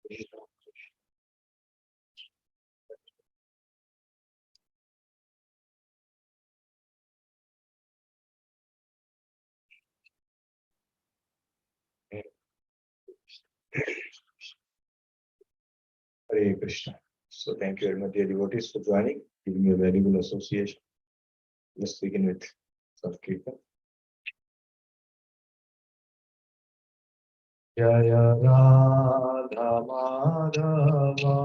Hare Krishna. So thank you very much, dear devotees, for joining, giving me a valuable association. Let's begin with some kirtan. Jaya Radha Madhava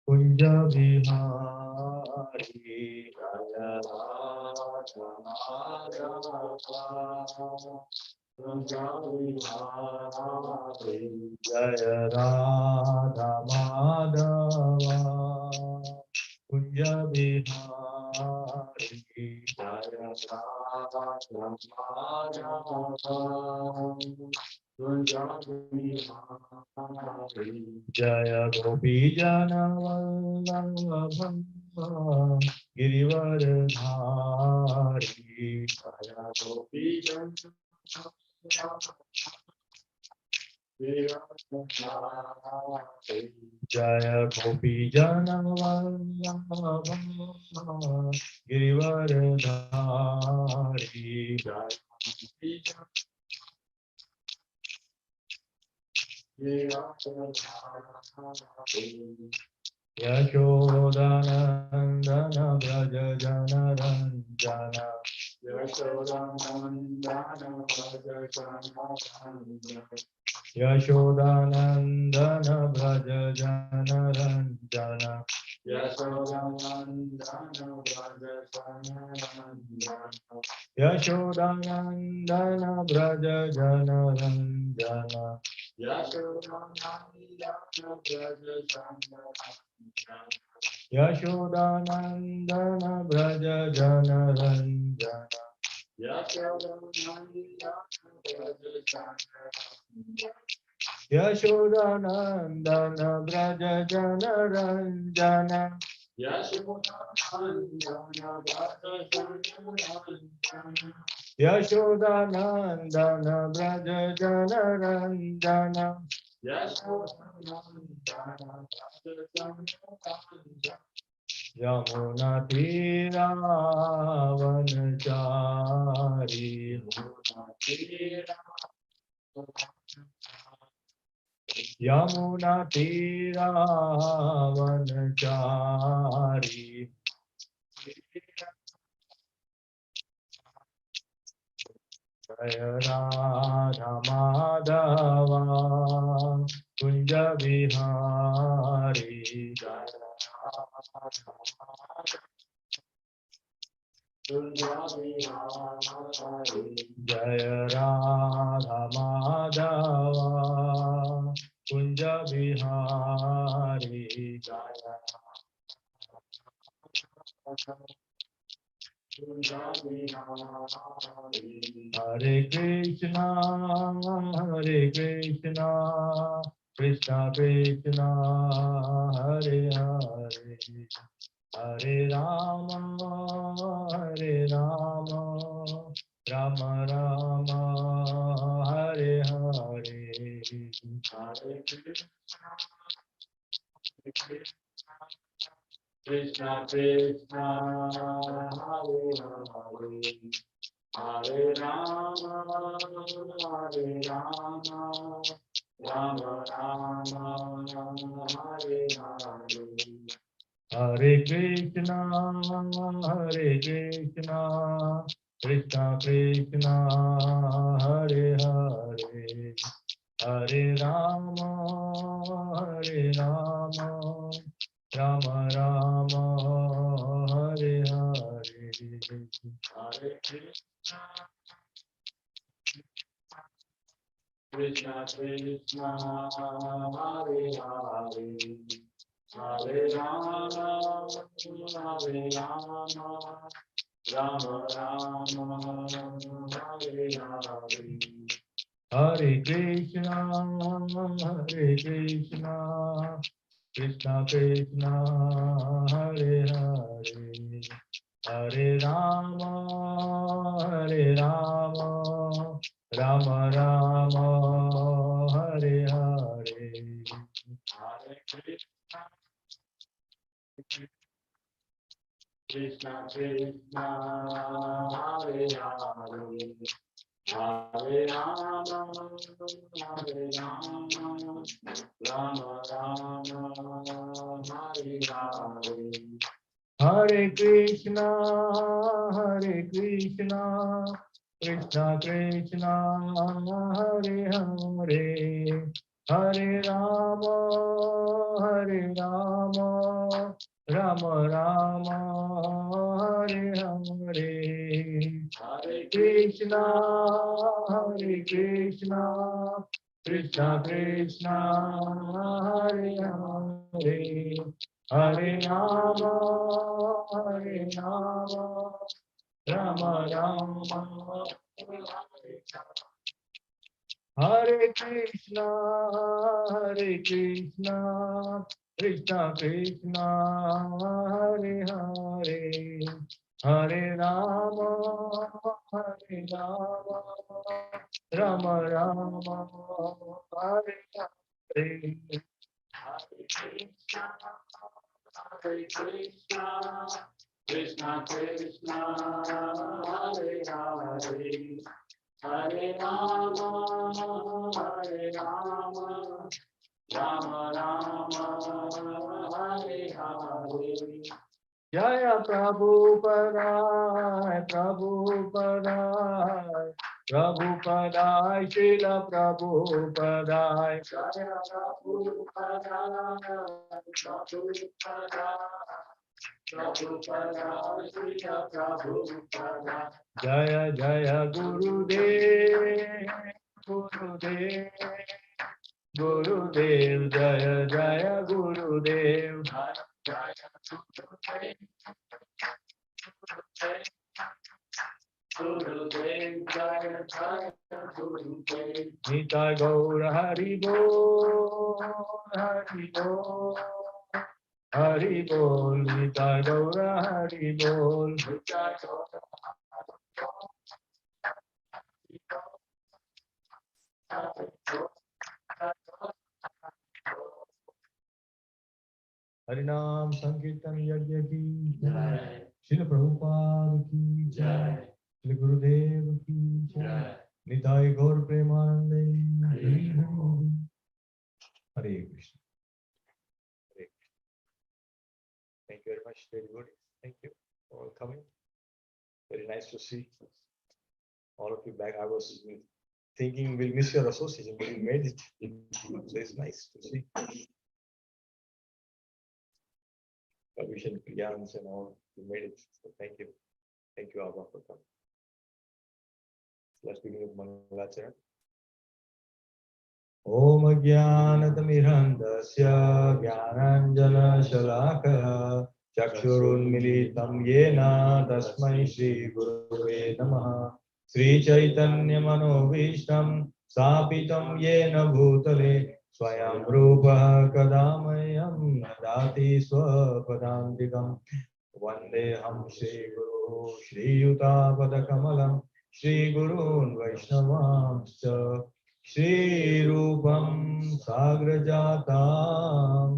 Kunja Vihari Jaya Radha Madhava Kunja Vihari Jaya Radha Madhava Kunja Vihari Jaya Radha Madhava Jaya Gopi Jana Vallabha Girivaradhari Jaya Gopi Jana Jaya Gopi Jana Vallabha Girivaradhari Jaya Gopi Jana Yashodanandana Braja Jana Ranjana Yashodanandana Braja Jana Ranjana Yashodanandana Braja Jana Ranjana Yashodanandana Braja Jana Ranjana Yashodanandana Braja Jana Ranjana Yashodanandana Braja Jana Ranjana Yashodanandana Braja Jana Ranjana Yashodanandana Braja Jana Ranjana Yamuna Tira Vanachari Yamuna Tira Vanachari Jaya Radha Madhava Kunja Vihari Jaya Jaya Radha Madhava Kunja Vihari Jaya Hare Krishna Krishna Krishna Hare Hare Hare Rama Rama Rama Hare Hare Hare Krishna Krishna Hare Hare Hare Rama Rama Rama Hare Hare Hare Krishna Krishna Krishna Hare Hare Hare Rama Rama Rama Hare Hare Hare Krishna Krishna Hare Hare Hare Rama Rama Rama Hare Hare Hare Krishna Krishna Krishna Hare Hare Hare Rama Rama Rama Hare Hare Krishna Krishna Hare Hare Hare Rama Hare Rama Rama Rama Hare Hare Hare Krishna Krishna Krishna Hare Hare Hare Rama Rama Rama Hare Hare Hare Krishna Krishna Krishna Hare Hare Hare Rama Rama Rama Hare Krishna Krishna Krishna Hare Hare Hare Rama Rama Rama Hare Hare Hare Krishna Krishna Krishna Hare Hare Hare Rama Rama Rama Hare Hare Jaya Prabhupada Prabhupada Srila Prabhupada Jaya Prabhupada Prabhupada Srila Prabhupada Jaya Jaya Gurudev Gurudev Jaya Jaya Gurudev Jaya Gurudev Jaya Jaya Gurudev Nitai Gaur Hari Bol Hari Bol Hari Bol Nitai Gaur Hari Bol Nitai Gaur Harinam Sankirtan Yajna ki Jai Srila Prabhupada ki Jai Srila Gurudev ki Jai Nitai Gaur Premanande Hare Krishna. Hare Krishna. Thank you very much, dear devotees. Thank you for coming. Very nice to see all of you back. I was thinking we'll miss your association, but you made it. So it's nice to see. Vision, Priyans and all, you made it. So thank you. Thank you, Abba, for coming. Let's begin with Mangalacharan. Om Jnanatamihandasya Jnananjana Shalakaya Chakshurunmilitam Yena Tasmai Shri Gurave Namaha Sri Chaitanya Manovishtam Sapitam Yena Bhutale Swayam Rupa Kadamayam Nadati Swapadantikam Vandeham Shri Guru Shri Yuta Padakamalam Shri Gurun Vaishnavamscha Shri Rupam Sagrajatam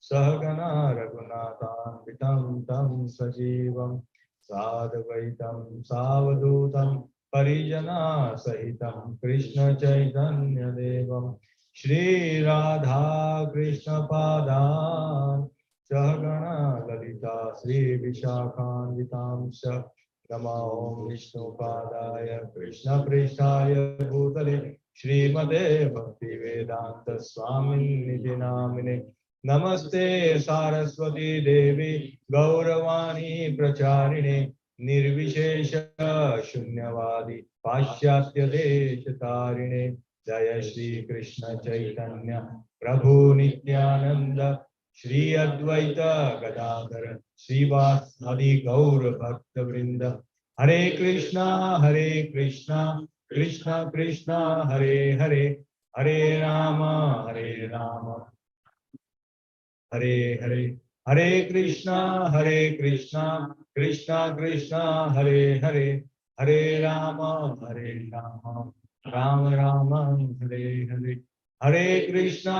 Sahagana Raghunatham Vitam Tam Sajivam Sadvaitam Savadutam Parijana Sahitam Krishna Chaitanya Devam Shri Radha Krishna Padan Sahagana Lalita Shri Vishakhan Vitam Sha Namo Om Vishnu Padaya Krishna Prishaya Bhutale Srimade Bhakti Vedanta Swami Niti Namine Namaste Saraswati Devi Gauravani Pracharine Nirvishesha Shunyavadi Pashyatya Deshatarine Jaya Shri Krishna Chaitanya Prabhu Nityananda Shri Advaita Gadadhara Srivasadi Gaur Bhakta Vrinda Hare Krishna Krishna Krishna Hare Hare Hare Rama Hare Hare Hare Krishna Krishna Krishna Hare Hare Hare Rama Rama Rama Hare Hare Hare Krishna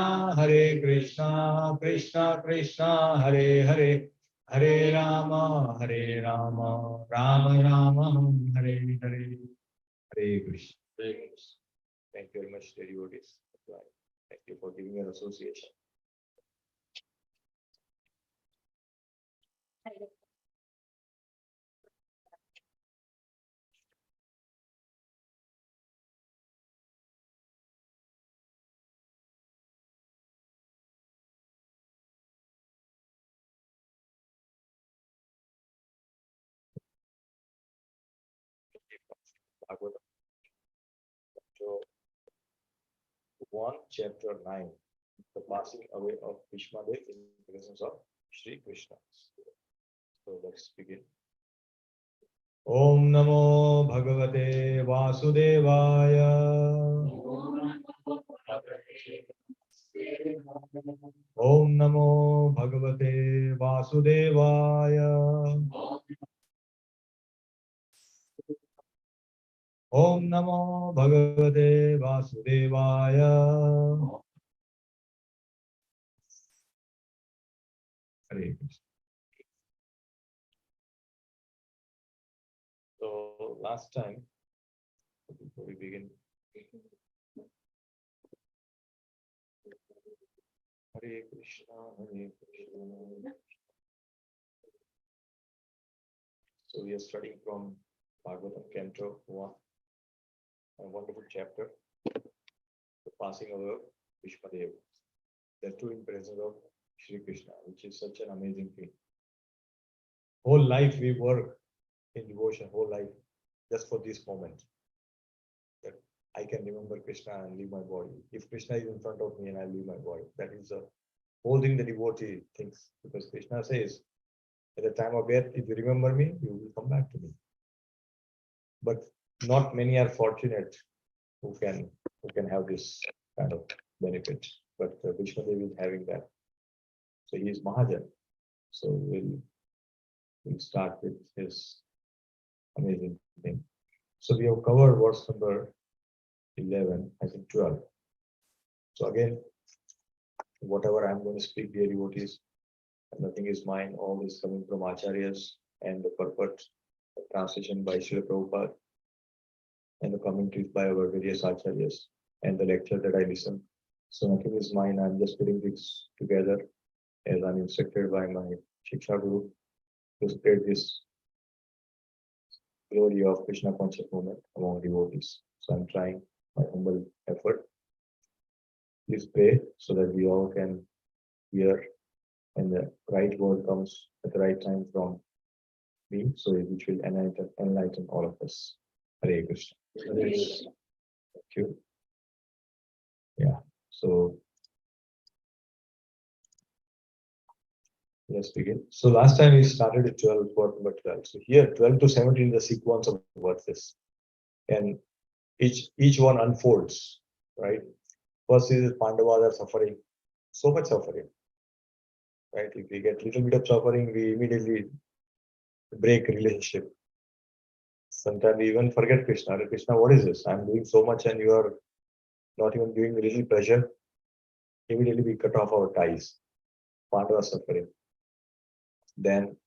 Krishna Krishna Hare Hare Hare Rama, Hare Rama, Rama Rama, Hare Hare, Hare Krishna. Hare Krishna. Thank you very much, devotees. Thank you for giving your association. Bhagavatam, Canto 1, Chapter 9, the passing away of Bhishmadev in the presence of Sri Krishna. So let's begin. Om Namo Bhagavate Vasudevaya. Om Namo Bhagavate Vasudevaya. Om Namo Bhagavate Vasudevaya. Hare Krishna. So last time, before we begin, Hare Krishna, Hare Krishna. So we are studying from Bhagavatam Canto 1, a wonderful chapter, the passing away of Bhishmadev. That too in presence of Sri Krishna, which is such an amazing thing. Whole life we work in devotion, whole life, just for this moment. That I can remember Krishna and leave my body. If Krishna is in front of me and I leave my body, that is the whole thing the devotee thinks. Because Krishna says, at the time of death, if you remember me, you will come back to me. But not many are fortunate who can have this kind of benefit. But Vishwadev is having that. So he is Mahajan. So we'll start with his amazing thing. So we have covered verse number 11, I think 12. So again, whatever I'm going to speak, dear devotees, nothing is mine, all is coming from Acharyas and the purport, the translation by Srila Prabhupada, and the commentaries by our various Acharyas, and the lecture that I listen. So nothing is mine, I'm just putting this together as I'm instructed by my Shiksha Guru to spread this glory of Krishna conscious movement among devotees. So I'm trying my humble effort. Please pray so that we all can hear and the right word comes at the right time from me, so which will enlighten all of us. Hare Krishna. Hare Krishna. Thank you. Yeah, so let's begin. So last time we started at 12, word number 12. So here 12 to 17 is the sequence of verses. And each one unfolds, right? First is Pandavas are suffering, so much suffering. Right? If we get little bit of suffering, we immediately break relationship. Sometimes we even forget Krishna. Krishna, what is this? I'm doing so much and you are not even giving me little pleasure. Immediately we cut off our ties. Pandava suffering. Then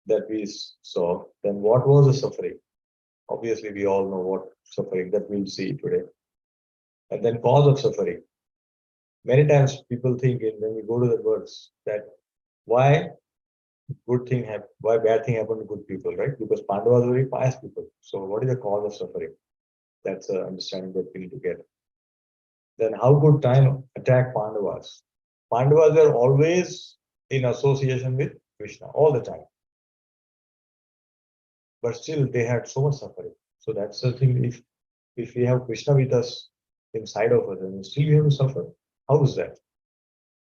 that we saw, then what was the suffering? Obviously, we all know what suffering that we'll see today. And then cause of suffering. Many times people think when we go to the words that why why bad thing happened to good people, right? Because Pandavas are very pious people. So what is the cause of suffering? That's an understanding that we need to get. Then how could time attack Pandavas? Pandavas were always in association with Krishna all the time. But still they had so much suffering. So that's the thing. If we have Krishna with us inside of us, then still we have to suffer. How is that?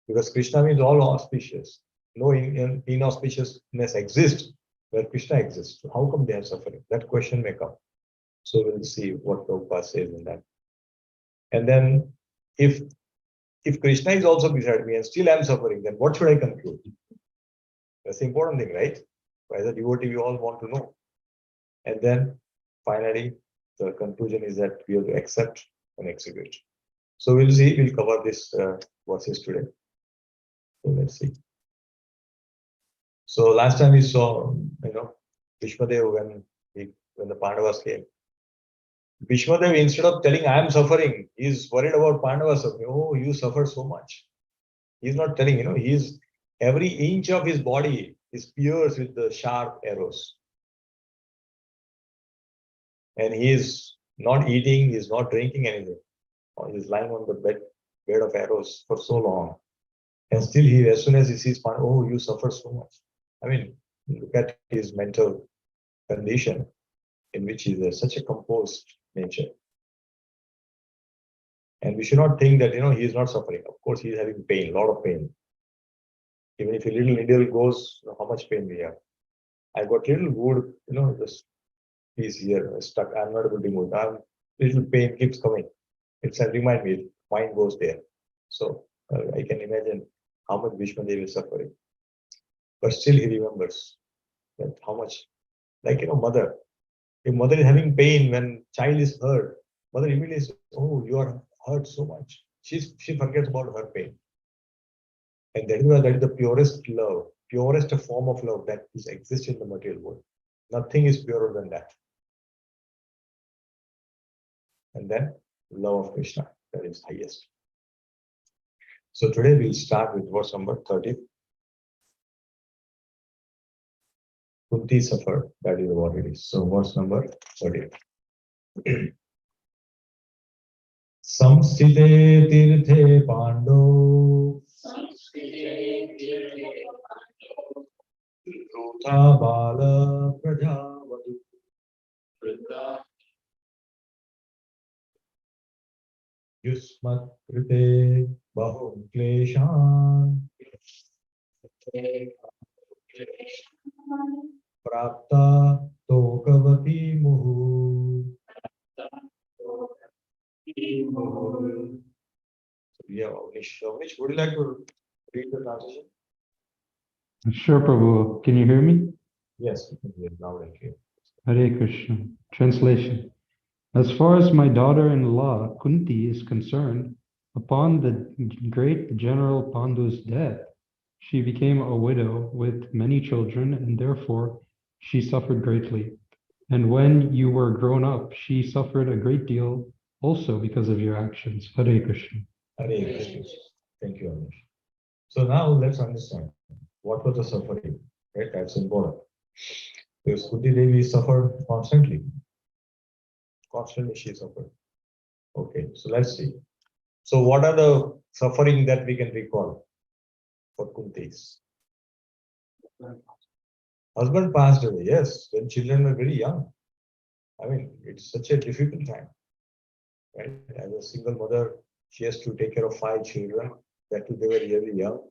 Because Krishna means all auspicious. No inauspiciousness exists where Krishna exists. So how come they are suffering? That question may come. So we'll see what Prabhupada says in that. And then if Krishna is also beside me and still I'm suffering, then what should I conclude? That's the important thing, right? As a devotee, we all want to know. And then finally, the conclusion is that we have to accept and execute. So we'll see, we'll cover this verses today. So let's see. So last time we saw, Bhishmadev when the Pandavas came. Bhishmadev, instead of telling, I am suffering, he's worried about Pandavas suffering. Oh, you suffer so much. He's not telling, he's every inch of his body is pierced with the sharp arrows. And he is not eating, he's not drinking anything. He's lying on the bed of arrows for so long. And still as soon as he sees Pandava, oh, you suffer so much. I mean, look at his mental condition in which he is such a composed nature. And we should not think that, he is not suffering. Of course, he is having pain, a lot of pain. Even if a little needle goes, how much pain we have. I got little wood, this piece here stuck. I'm not able to move. Little pain keeps coming. It's a remind me, mind goes there. So I can imagine how much Bhishmadev is suffering. But still he remembers that how much, like, mother. If mother is having pain when child is hurt, mother immediately says, oh, you are hurt so much. She forgets about her pain. And that is the purest love, purest form of love that exists in the material world. Nothing is purer than that. And then love of Krishna, that is highest. So today we'll start with verse number 30. Kunti suffered, that is what it is. So verse number 30. Samstite tirthe pando Rutha bala prajavatu Yusmat krite bahum kleshan Prapta tokavati muhu. Yeah, Avnish, would you like to read the translation? Sure, Prabhu. Can you hear me? Yes, we can hear loud and clear. Hare Krishna. Translation. As far as my daughter-in-law Kunti is concerned, upon the great General Pandu's death, she became a widow with many children, and therefore she suffered greatly. And when you were grown up, she suffered a great deal also because of your actions. Hare Krishna. Hare Krishna. Thank you, Avnish. So now let's understand what was the suffering, right? That's important. Because Kunti Devi suffered constantly. Constantly she suffered. Okay, so let's see. So what are the suffering that we can recall for Kunti's? Husband passed away, yes, when children were very young. I mean, it's such a difficult time, right? As a single mother, she has to take care of 5 children, that too they were really young.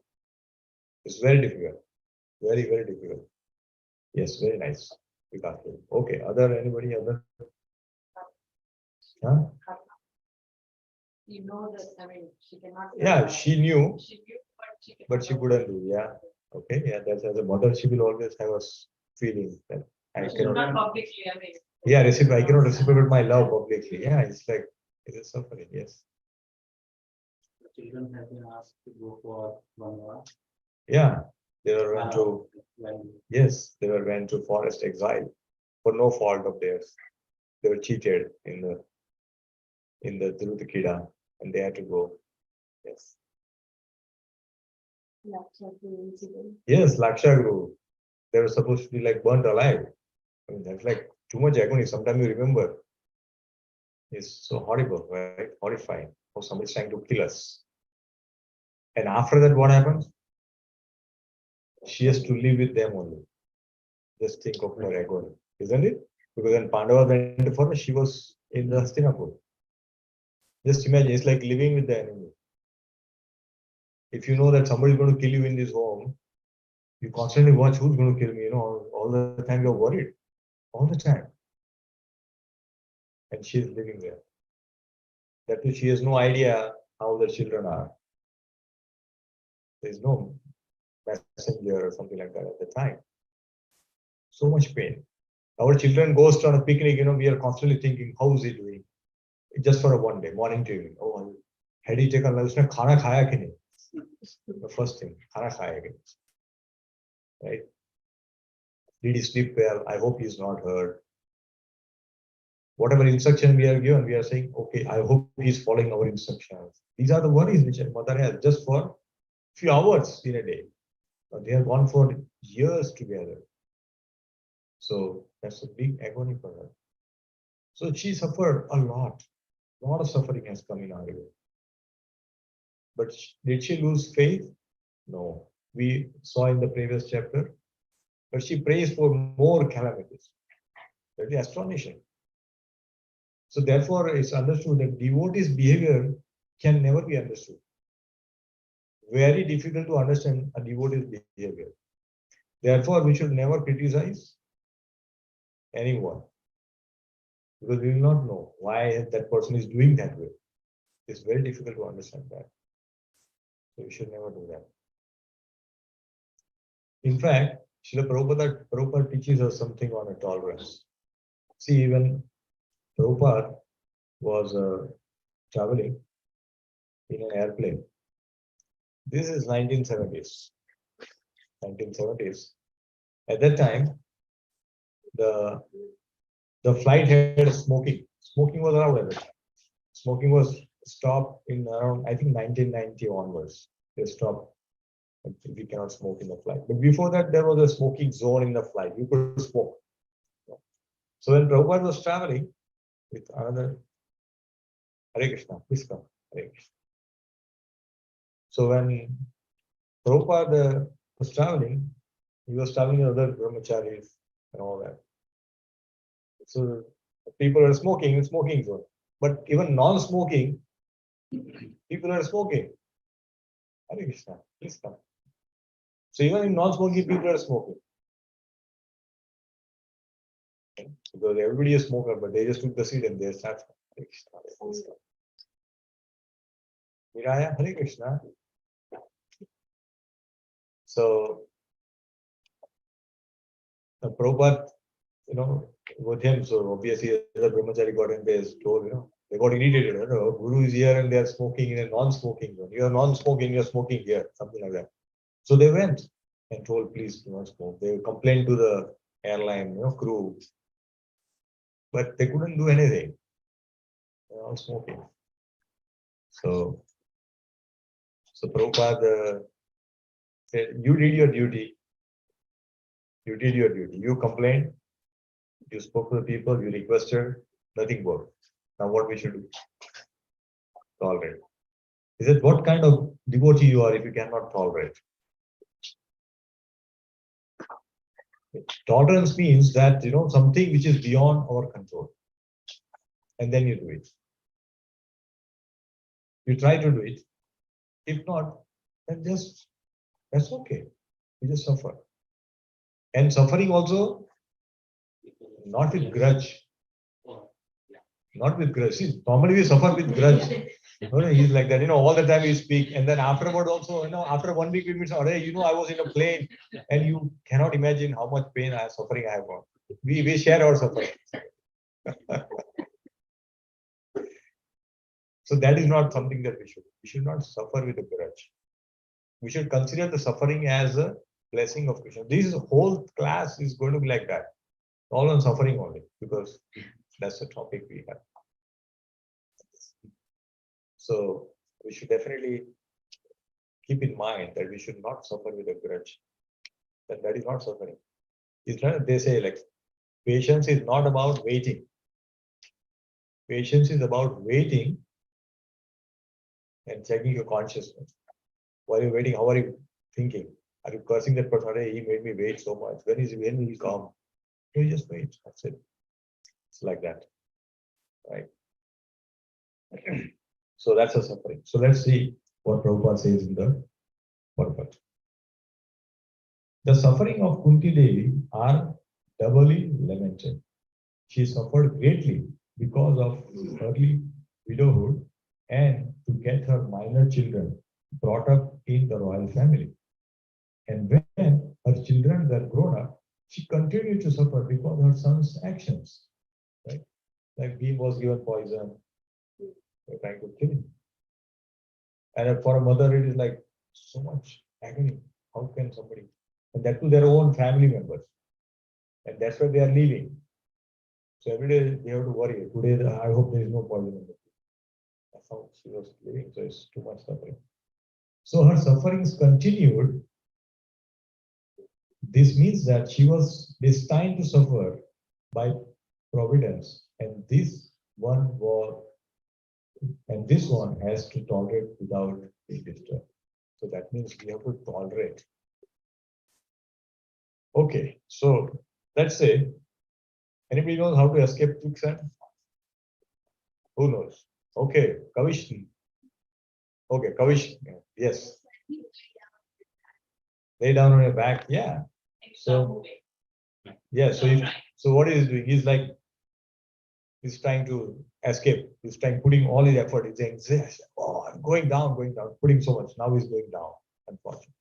It's very difficult, very, very difficult. Yes, very nice. Okay, anybody other? Huh? You know that, I mean, she cannot. Yeah, she knew, but she couldn't do. Yeah, okay, yeah. That's as a mother, she will always have a feeling that I cannot. Not publicly, I mean. Yeah, I cannot reciprocate my love publicly. Yeah, it's like it is suffering. Yes. The children have been asked to go for Vanvas. Yeah, they were went to. When Yes, they were went to forest exile for no fault of theirs. They were cheated in the Dhrutakida, and they had to go. Yes. Yes, Lakshaguru. They were supposed to be like burnt alive. I mean, that's like too much agony. Sometimes you remember. It's so horrible, right? Horrifying. How somebody's trying to kill us. And after that, what happens? She has to live with them only. Just think of her agony, isn't it? Because when Pandava went to forest, she was in the Hastinapur. Just imagine, it's like living with the enemy. If you know that somebody is going to kill you in this home, you constantly watch who's going to kill me. All the time you're worried. All the time. And she is living there. That too, she has no idea how the children are. There is no messenger or something like that at the time. So much pain. Our children goes on a picnic, we are constantly thinking, how is he doing? Just for a one day, morning to evening. Oh, had he taken lunch? Usne khana khaya ki nahi? The first thing, khana khaya ki nahi? Right? Did he sleep well? I hope he's not hurt. Whatever instruction we are given, we are saying, okay, I hope he's following our instructions. These are the worries which a mother has just for few hours in a day. But they have gone for years together. So that's a big agony for her. So she suffered a lot. A lot of suffering has come in our way. But did she lose faith? No. We saw in the previous chapter. But she prays for more calamities. That is astonishing. So therefore, it's understood that devotee's behavior can never be understood. Very difficult to understand a devotee's behavior. Therefore, we should never criticize anyone. Because we will not know why that person is doing that way. It's very difficult to understand that. So we should never do that. In fact, Srila Prabhupada teaches us something on a tolerance. See, even Prabhupada was traveling in an airplane. This is 1970s. 1970s. At that time, the flight had smoking. Smoking was allowed at that time. Smoking was stopped in around, I think, 1990 onwards. They stopped. We cannot smoke in the flight. But before that, there was a smoking zone in the flight. You could smoke. So when Prabhupada was traveling with another, Hare Krishna, please come. Hare Krishna. So when Prabhupada was traveling, he was traveling with other brahmacharis and all that. So people are smoking in smoking zone. But even non-smoking, people are smoking. Hare Krishna, please come. So even in non-smoking, people are smoking. Okay? Because everybody is smoker, but they just took the seat and they start. Hare Krishna, Hare Krishna. Miraya, Hare Krishna. So the Prabhupada, with him, so obviously the brahmachari got in there, told, they got irritated. Guru is here and they are smoking in a non-smoking zone. You are non-smoking, you are smoking here, something like that. So they went and told, please do not smoke. They complained to the airline, crew, but they couldn't do anything. They are all smoking. So Prabhupada said, you did your duty. You did your duty. You complained. You spoke to the people. You requested. Nothing worked. Now what we should do? Tolerate. He said, what kind of devotee you are if you cannot tolerate? Tolerance means that, something which is beyond our control. And then you do it. You try to do it. If not, then that's okay. You just suffer. And suffering also, not with grudge. Not with grudge. See, normally we suffer with grudge. He's like that, all the time we speak. And then afterward also, after 1 week we meet, I was in a plane and you cannot imagine how much pain suffering I have got. We share our suffering. So that is not something that we should not suffer with a grudge. We should consider the suffering as a blessing of Krishna. This whole class is going to be like that. All on suffering only, because that's the topic we have. So we should definitely keep in mind that we should not suffer with a grudge. That is not suffering. They say patience is not about waiting. Patience is about waiting and checking your consciousness. While you're waiting, how are you thinking? Are you cursing that person? Hey, he made me wait so much. When will he come? You just wait. That's it. It's like that. Right? So that's a suffering. So let's see what Prabhupada says in the Bhagavatam. The suffering of Kunti Devi are doubly lamented. She suffered greatly because of early widowhood and to get her minor children brought up in the royal family. And when her children were grown up, she continued to suffer because of her son's actions. Right? Like he was given poison, they're trying to kill him. And for a mother, it is like so much agony. How can somebody, and that to their own family members. And that's why they are leaving. So every day they have to worry. Today, I hope there is no poison in the food. That's how she was living. So it's too much suffering. So her sufferings continued. This means that she was destined to suffer by providence, and this one has to tolerate without being disturbed. So that means we have to tolerate. Okay, so let's say anybody knows how to escape quicksand? Who knows? Okay, Kavish. Okay, Kavish. Yes. Lay down on your back. Yeah. So yeah. So what is he doing? He's trying to escape. He's putting all his effort. He's saying, "Oh, I'm going down, putting so much." Now he's going down, unfortunately.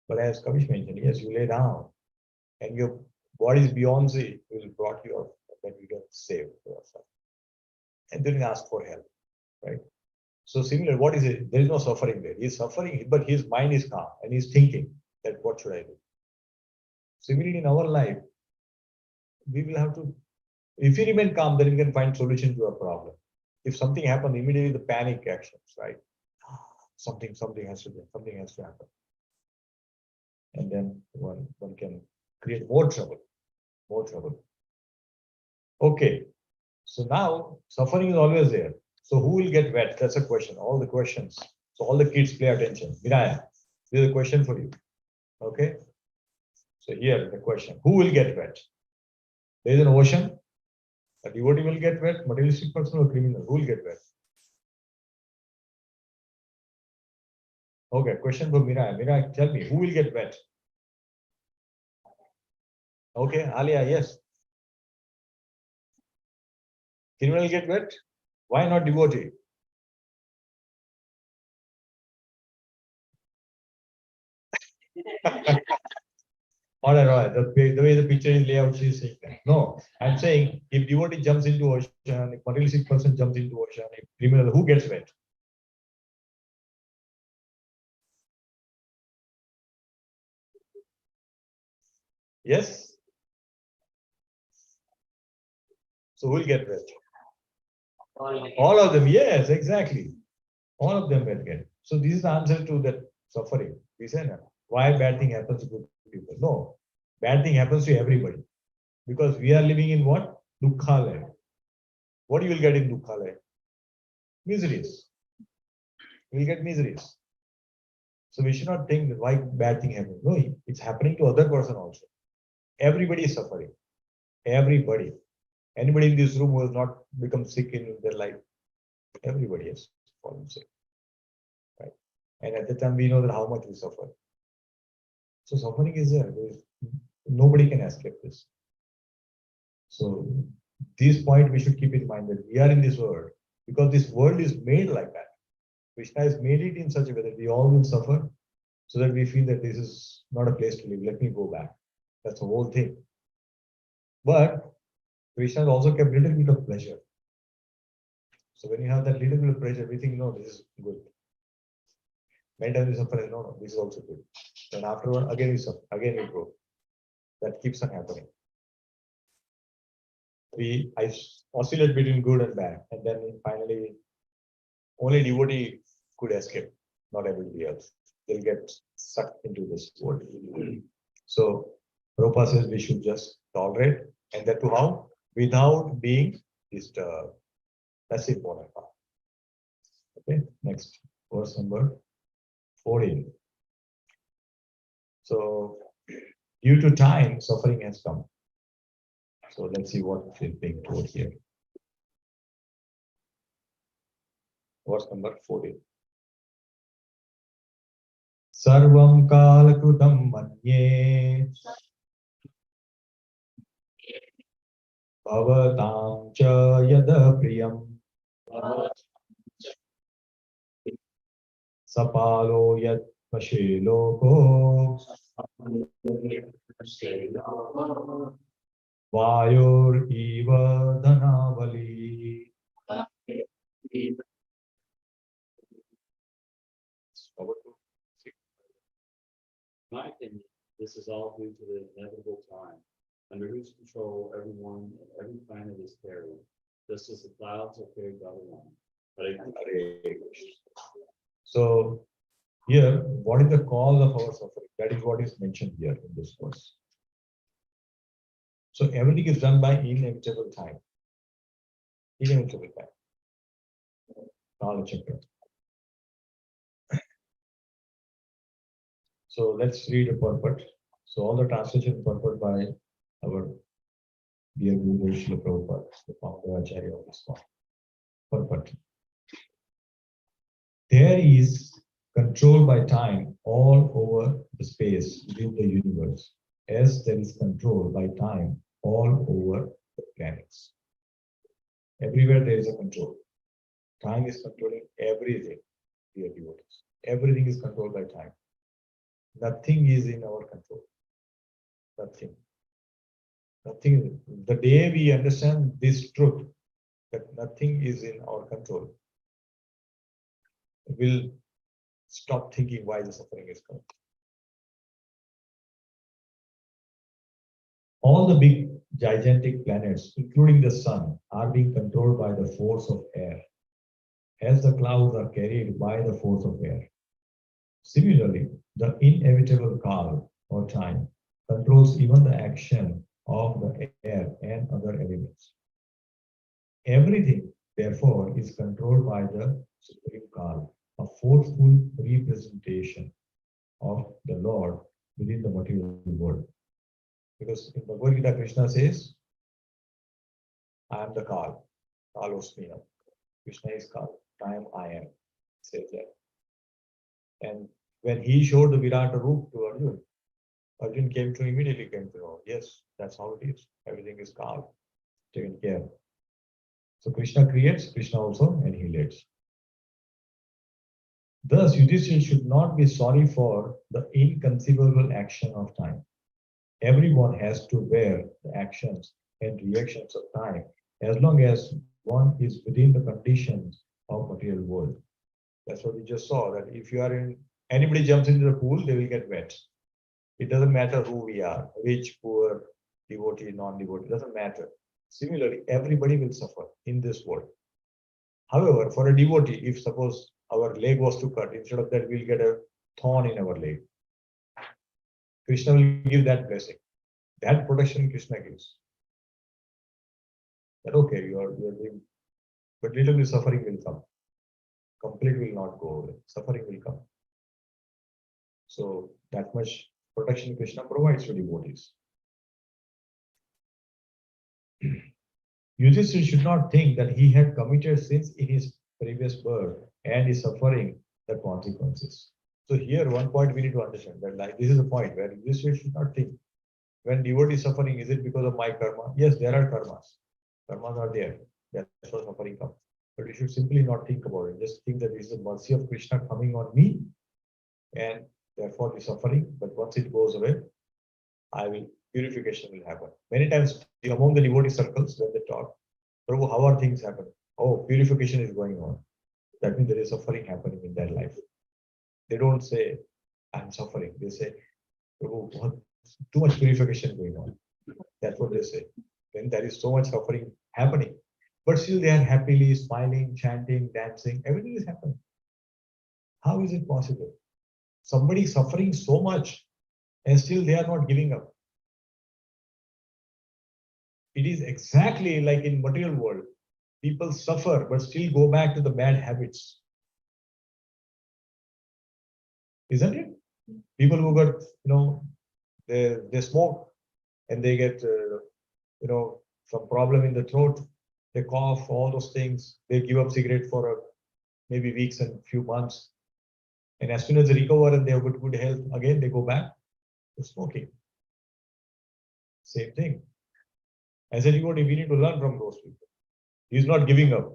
But as Kavish mentioned, yes, you lay down, and your body is beyond the will brought you up, and then you get saved yourself, and then you ask for help, right? So similar, what is it? There is no suffering there. He's suffering, but his mind is calm, and he's thinking that what should I do? Similarly, in our life, we will have to. If you remain calm, then you can find solution to a problem. If something happens, immediately the panic actions, right? Something has to do, something has to happen. And then one can create more trouble. Okay. So now suffering is always there. So who will get wet? That's a question. All the questions. So all the kids pay attention. Vinaya, this is a question for you. Okay. So here the question: who will get wet? There is an ocean. A devotee will get wet, materialistic person or criminal, who will get wet? Okay, question for Mira. Mira, tell me, who will get wet? Okay, Alia, yes. Criminal get wet? Why not devotee? All right. The way the picture is layout, she is saying that. No, I'm saying if devotee jumps into ocean, if materialistic person jumps into ocean, if criminal, who gets wet? Yes? So who will get wet? All of them, yes, exactly. All of them will get. So this is the answer to that suffering. We say, no, why bad thing happens to good people? No, bad thing happens to everybody. Because we are living in what? Dukkhalaya. What you will get in Dukkhalaya? Miseries. You will get miseries. So we should not think that why bad thing happens. No, it's happening to other person also. Everybody is suffering. Everybody. Anybody in this room who has not become sick in their life? Everybody has fallen sick. Right? And at the time we know that how much we suffer. So suffering is there. Nobody can escape this. So this point we should keep in mind that we are in this world because this world is made like that. Krishna has made it in such a way that we all will suffer so that we feel that this is not a place to live. Let me go back. That's the whole thing. But Krishna has also kept a little bit of pleasure. So when you have that little bit of pleasure, we think, no, this is good. Many times we suffer, no, this is also good. Then afterward, again we suffer, again we grow. That keeps on happening. I oscillate between good and bad, and then finally, only devotee could escape, not everybody else. They'll get sucked into this world. So Prabhupada says we should just tolerate, and that too how? Without being disturbed. That's the important part. Okay, next, verse number 14. So due to time, suffering has come. So let's see what is being told here. Verse number 14. Sarvam kalakrutam manye bhavatam cha yada priyam sapalo yad pashe loko vayur eva dhanavali. My opinion, this is all due to the inevitable time. Under whose control everyone, every planet is carried, just as the clouds are carried by the wind. Hare Krishna. Hare Krishna. So here, what is the cause of our suffering? That is what is mentioned here in this verse. So everything is done by inevitable time. Inevitable time. Knowledge and truth. So let's read a purport. So all the translation purport by our dear Guru Srila Prabhupada, the founder Acharya of this one. Purport. There is control by time all over the space within the universe, as there is control by time all over the planets. Everywhere there is a control. Time is controlling everything, dear devotees. Everything is controlled by time. Nothing is in our control. Nothing. Nothing. The day we understand this truth, that nothing is in our control, we'll stop thinking why the suffering is coming. All the big gigantic planets, including the sun, are being controlled by the force of air, as the clouds are carried by the force of air. Similarly, the inevitable Kal or time controls even the action of the air and other elements. Everything, therefore, is controlled by the Supreme Kal, a forceful representation of the Lord within the material world. Because in Bhagavad Gita, Krishna says, I am the Kal, Kalosmina. Krishna is Kal, time I am, says that. And when he showed the Virata Roop to Arjun, Arjun immediately came to know, yes, that's how it is. Everything is Kal, taken care. So Krishna creates, Krishna also annihilates. Thus, Yudhishthira should not be sorry for the inconceivable action of time. Everyone has to bear the actions and reactions of time as long as one is within the conditions of material world. That's what we just saw, that if you are in, anybody jumps into the pool, they will get wet. It doesn't matter who we are, rich, poor, devotee, non-devotee, it doesn't matter. Similarly, everybody will suffer in this world. However, for a devotee, if suppose our leg was to cut, instead of that, we'll get a thorn in our leg. Krishna will give that blessing. That protection Krishna gives. That okay, you are doing, but little bit suffering will come. Complete will not go away. Suffering will come. So that much protection Krishna provides to devotees. Yudhishthira should not think that he had committed sins in his previous birth and is suffering the consequences. So here one point we need to understand that, like, this is a point where Yudhishthira should not think, when devotee is suffering, is it because of my karma? Yes, there are karmas. Karmas are there. That's why suffering comes. But we should simply not think about it. Just think that this is the mercy of Krishna coming on me, and therefore the suffering. But once it goes away, purification will happen. Many times among the devotee circles, when they talk, Prabhu, how are things happening? Oh, purification is going on. That means there is suffering happening in their life. They don't say, I'm suffering. They say, Prabhu, too much purification going on. That's what they say. When there is so much suffering happening, but still they are happily smiling, chanting, dancing, everything is happening. How is it possible? Somebody suffering so much and still they are not giving up. It is exactly like in material world. People suffer but still go back to the bad habits. Isn't it? People who got, they smoke and they get, some problem in the throat. They cough, all those things. They give up cigarette for maybe weeks and few months. And as soon as they recover and they have good health, again they go back to smoking. Same thing. As a devotee, we need to learn from those people. He's not giving up.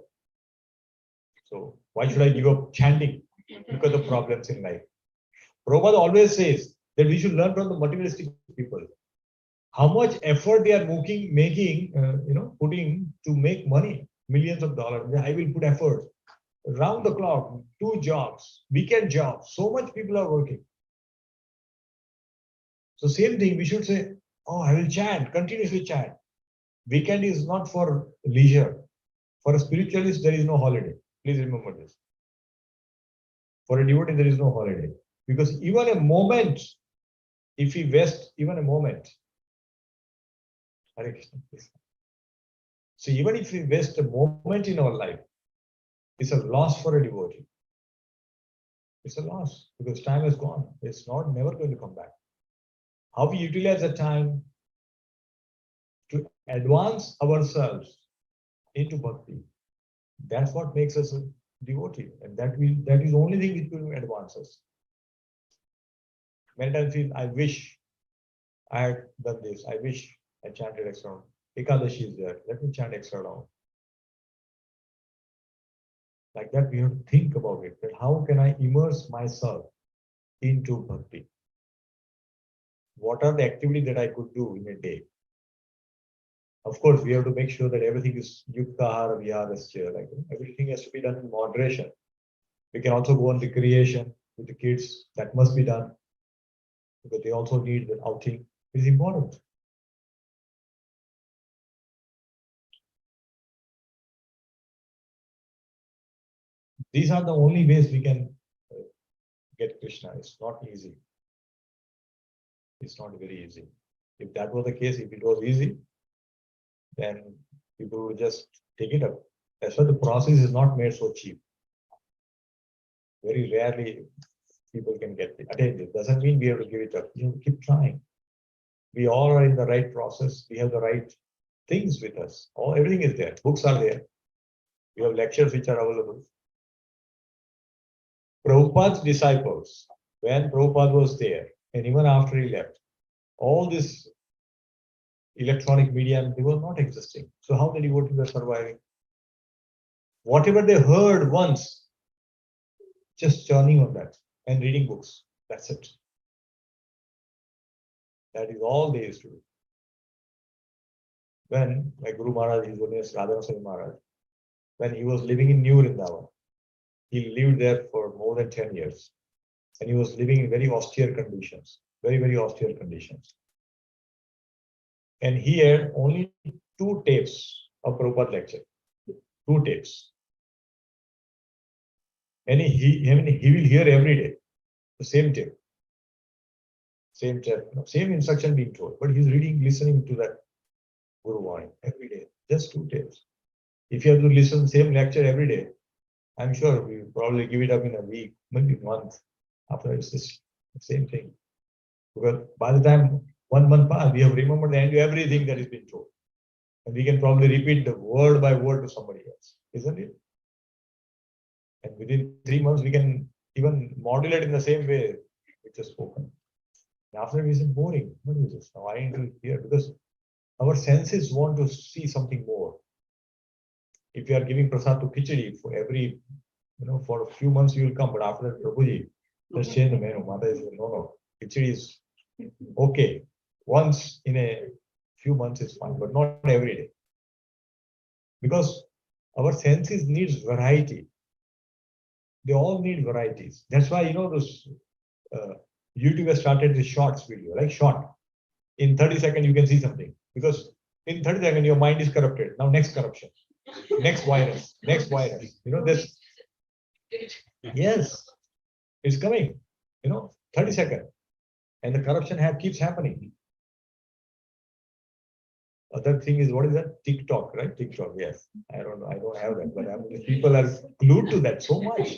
So why should I give up chanting because of problems in life? Prabhupada always says that we should learn from the materialistic people. How much effort they are putting to make money, millions of dollars. I will put effort. Round the clock, 2 jobs, weekend jobs. So much people are working. So same thing, we should say, Oh, I will chant, continuously chant. Weekend is not for leisure. For a spiritualist, there is no holiday. Please remember this. For a devotee, there is no holiday. Because even a moment, if we waste even a moment, Hare Krishna, please. So even if we waste a moment in our life, it's a loss for a devotee. It's a loss because time is gone. It's not never going to come back. How we utilize the time to advance ourselves into bhakti, that's what makes us a devotee. And that is the only thing which will advance us. Many times I wish I had done this. I wish I chanted extra round. Ekadashi is there. Let me chant extra round. Like that, we have to think about it. That how can I immerse myself into bhakti? What are the activities that I could do in a day? Of course, we have to make sure that everything is yuktahara viharasya. Like everything has to be done in moderation. We can also go on recreation with the kids. That must be done because they also need the outing. It is important. These are the only ways we can get Krishna. It's not easy. It's not very easy. If that was the case, if it was easy, then people would just take it up. That's why the process is not made so cheap. Very rarely people can get it. Attain it. Doesn't mean we have to give it up. You have to keep trying. We all are in the right process. We have the right things with us. Everything is there. Books are there. We have lectures which are available. Prabhupada's disciples, when Prabhupada was there, and even after he left, all this electronic media, they were not existing. So how the devotees were surviving? Whatever they heard once, just churning on that and reading books. That's it. That is all they used to do. When my Guru Maharaj, his name is Radharaswami Maharaj, when he was living in New Vrindavan, he lived there for more than 10 years. And he was living in very austere conditions, very, very austere conditions. And he had only 2 tapes of Prabhupada lecture, 2 tapes. And he will hear every day the same tape, same instruction being told. But he's reading, listening to that Guru Vani every day, just 2 tapes. If you have to listen same lecture every day, I'm sure we probably give it up in a week, maybe a month. After it's the same thing. Because by the time 1 month passed, we have remembered the end to everything that is been told. And we can probably repeat the word by word to somebody else, isn't it? And within 3 months, we can even modulate in the same way which is spoken. And after we say boring, what is this? Now I need to hear because our senses want to see something more. If you are giving prasad to khichdi for every, for a few months you will come, but after that, Prabhuji, let's change the menu. Mata is no. Khichdi is okay. Once in a few months is fine, but not every day. Because our senses needs variety. They all need varieties. That's why, those YouTube has started the shorts video, like short. In 30 seconds, you can see something. Because in 30 seconds, your mind is corrupted. Now next corruption, next virus, next virus. This. Yes, it's coming. 30 seconds. And the corruption keeps happening. Other thing is, what is that? TikTok, right? TikTok, yes. I don't know. I don't have that, but people are glued to that so much.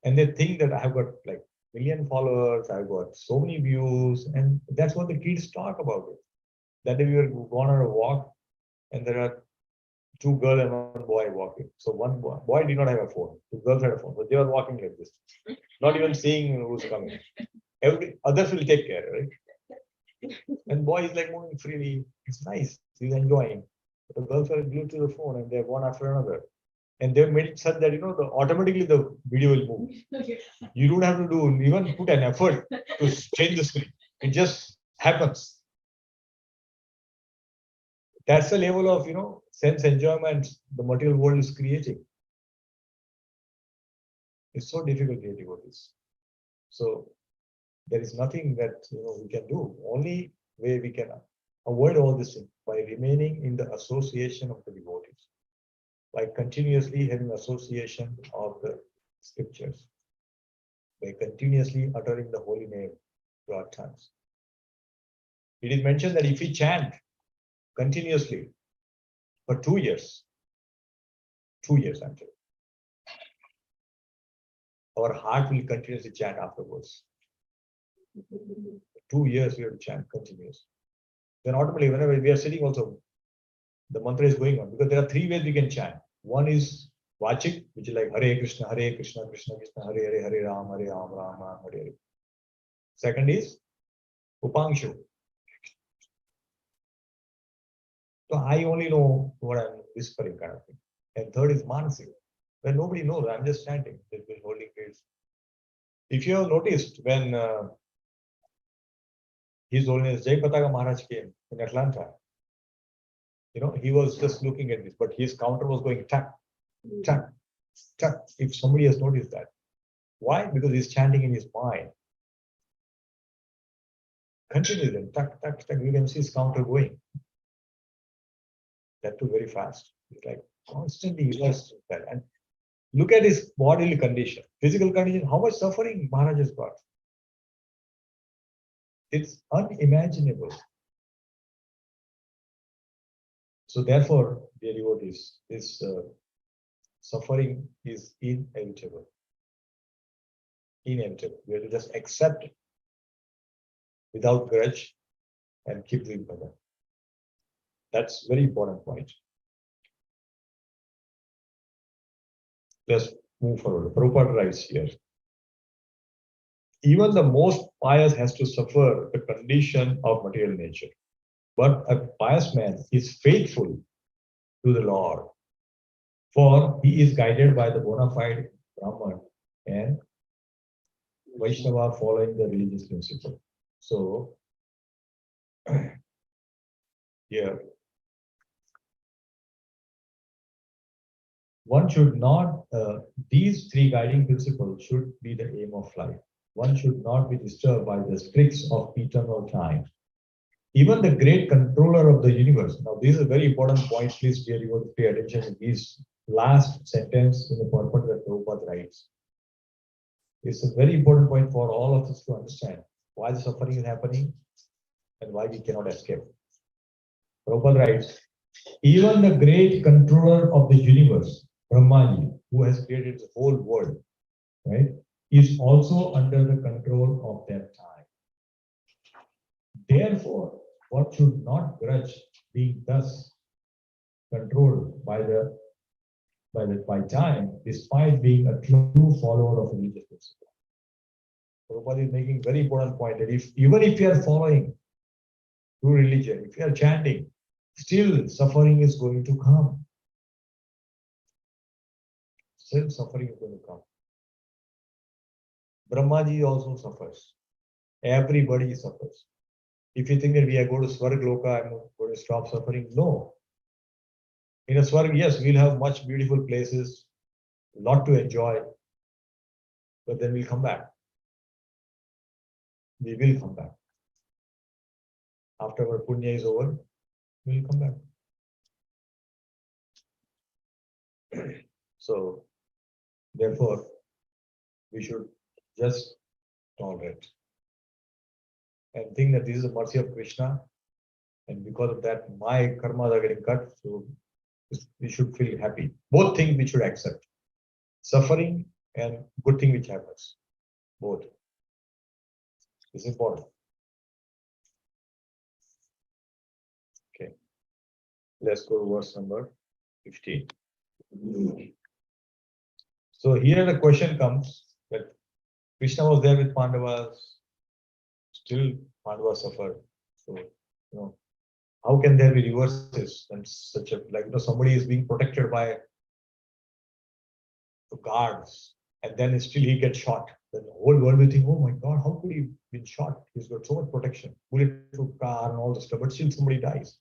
And they think that I have got like million followers, I've got so many views, and that's what the kids talk about it. That day we were going on a walk, and there are 2 girls and 1 boy walking. So one boy did not have a phone, 2 girls had a phone, but they were walking like this, not even seeing who's coming. Others will take care, right? And boy is like moving freely. It's nice. He's enjoying. But the girls are glued to the phone and they're one after another. And they've made it such that automatically the video will move. You don't have to even put an effort to change the screen. It just happens. That's the level of sense enjoyment the material world is creating. It's so difficult to do this. So there is nothing that we can do. Only way we can avoid all this thing by remaining in the association of the devotees, by continuously having association of the scriptures, by continuously uttering the holy name to our tongues. It is mentioned that if we chant continuously for 2 years, 2 years actually, our heart will continuously chant afterwards. 2 years we have to chant continuously. Then automatically, whenever we are sitting also, the mantra is going on, because there are 3 ways we can chant. One is Vachik, which is like Hare Krishna, Krishna Krishna, Hare Hare, Hare Ram, Ram Ram, Hare Hare. Second is Upangshu. So I only know what I'm whispering kind of thing. And third is Manasik, where nobody knows, I'm just chanting, just holding hands. If you have noticed, when His Holiness Jai Pataka Maharaj came in Atlanta, he was just looking at this, but his counter was going tuck, tuck, tuck. If somebody has noticed that. Why? Because he's chanting in his mind. Continue then, tuck, tuck, tuck. You can see his counter going. That too very fast. It's like constantly immersed in that. And look at his bodily condition, physical condition, how much suffering Maharaj has got. It's unimaginable. So therefore, dear devotees, this suffering is inevitable. Inevitable. We have to just accept it without grudge and keep doing better. That's very important point. Let's move forward. Prabhupada writes here. Even the most pious has to suffer the condition of material nature. But a pious man is faithful to the Lord, for he is guided by the bona fide Brahman and Vaishnava following the religious principle. So, here, one should not, these 3 guiding principles should be the aim of life. One should not be disturbed by the tricks of eternal time. Even the great controller of the universe. Now, this is a very important point. Please, dear, you want to pay attention to this last sentence in the purport that Prabhupada writes. It's a very important point for all of us to understand why the suffering is happening and why we cannot escape. Prabhupada writes, even the great controller of the universe, Brahmaji, who has created the whole world, right, is also under the control of that time. Therefore, one should not grudge being thus controlled by time, despite being a true follower of religious principle. Prabhupada is making very important point that even if you are following true religion, if you are chanting, still suffering is going to come. Still suffering is going to come. Brahmaji also suffers. Everybody suffers. If you think that we are going to Swarg Loka, I'm going to stop suffering, no. In a Swarg, yes, we'll have much beautiful places, a lot to enjoy, but then we'll come back. We will come back. After our punya is over, we'll come back. So, therefore, we should just tolerate and think that this is the mercy of Krishna, and because of that, my karmas are getting cut, so we should feel happy. Both things we should accept. Suffering and good thing which happens. Both. It's important. Okay. Let's go to verse number 15. So here the question comes that Krishna was there with Pandavas, still Pandavas suffered. So, how can there be reverses and such a, like, somebody is being protected by the guards and then still he gets shot. Then the whole world will think, oh my God, how could he been shot? He's got so much protection, bulletproof car and all this stuff, but still somebody dies.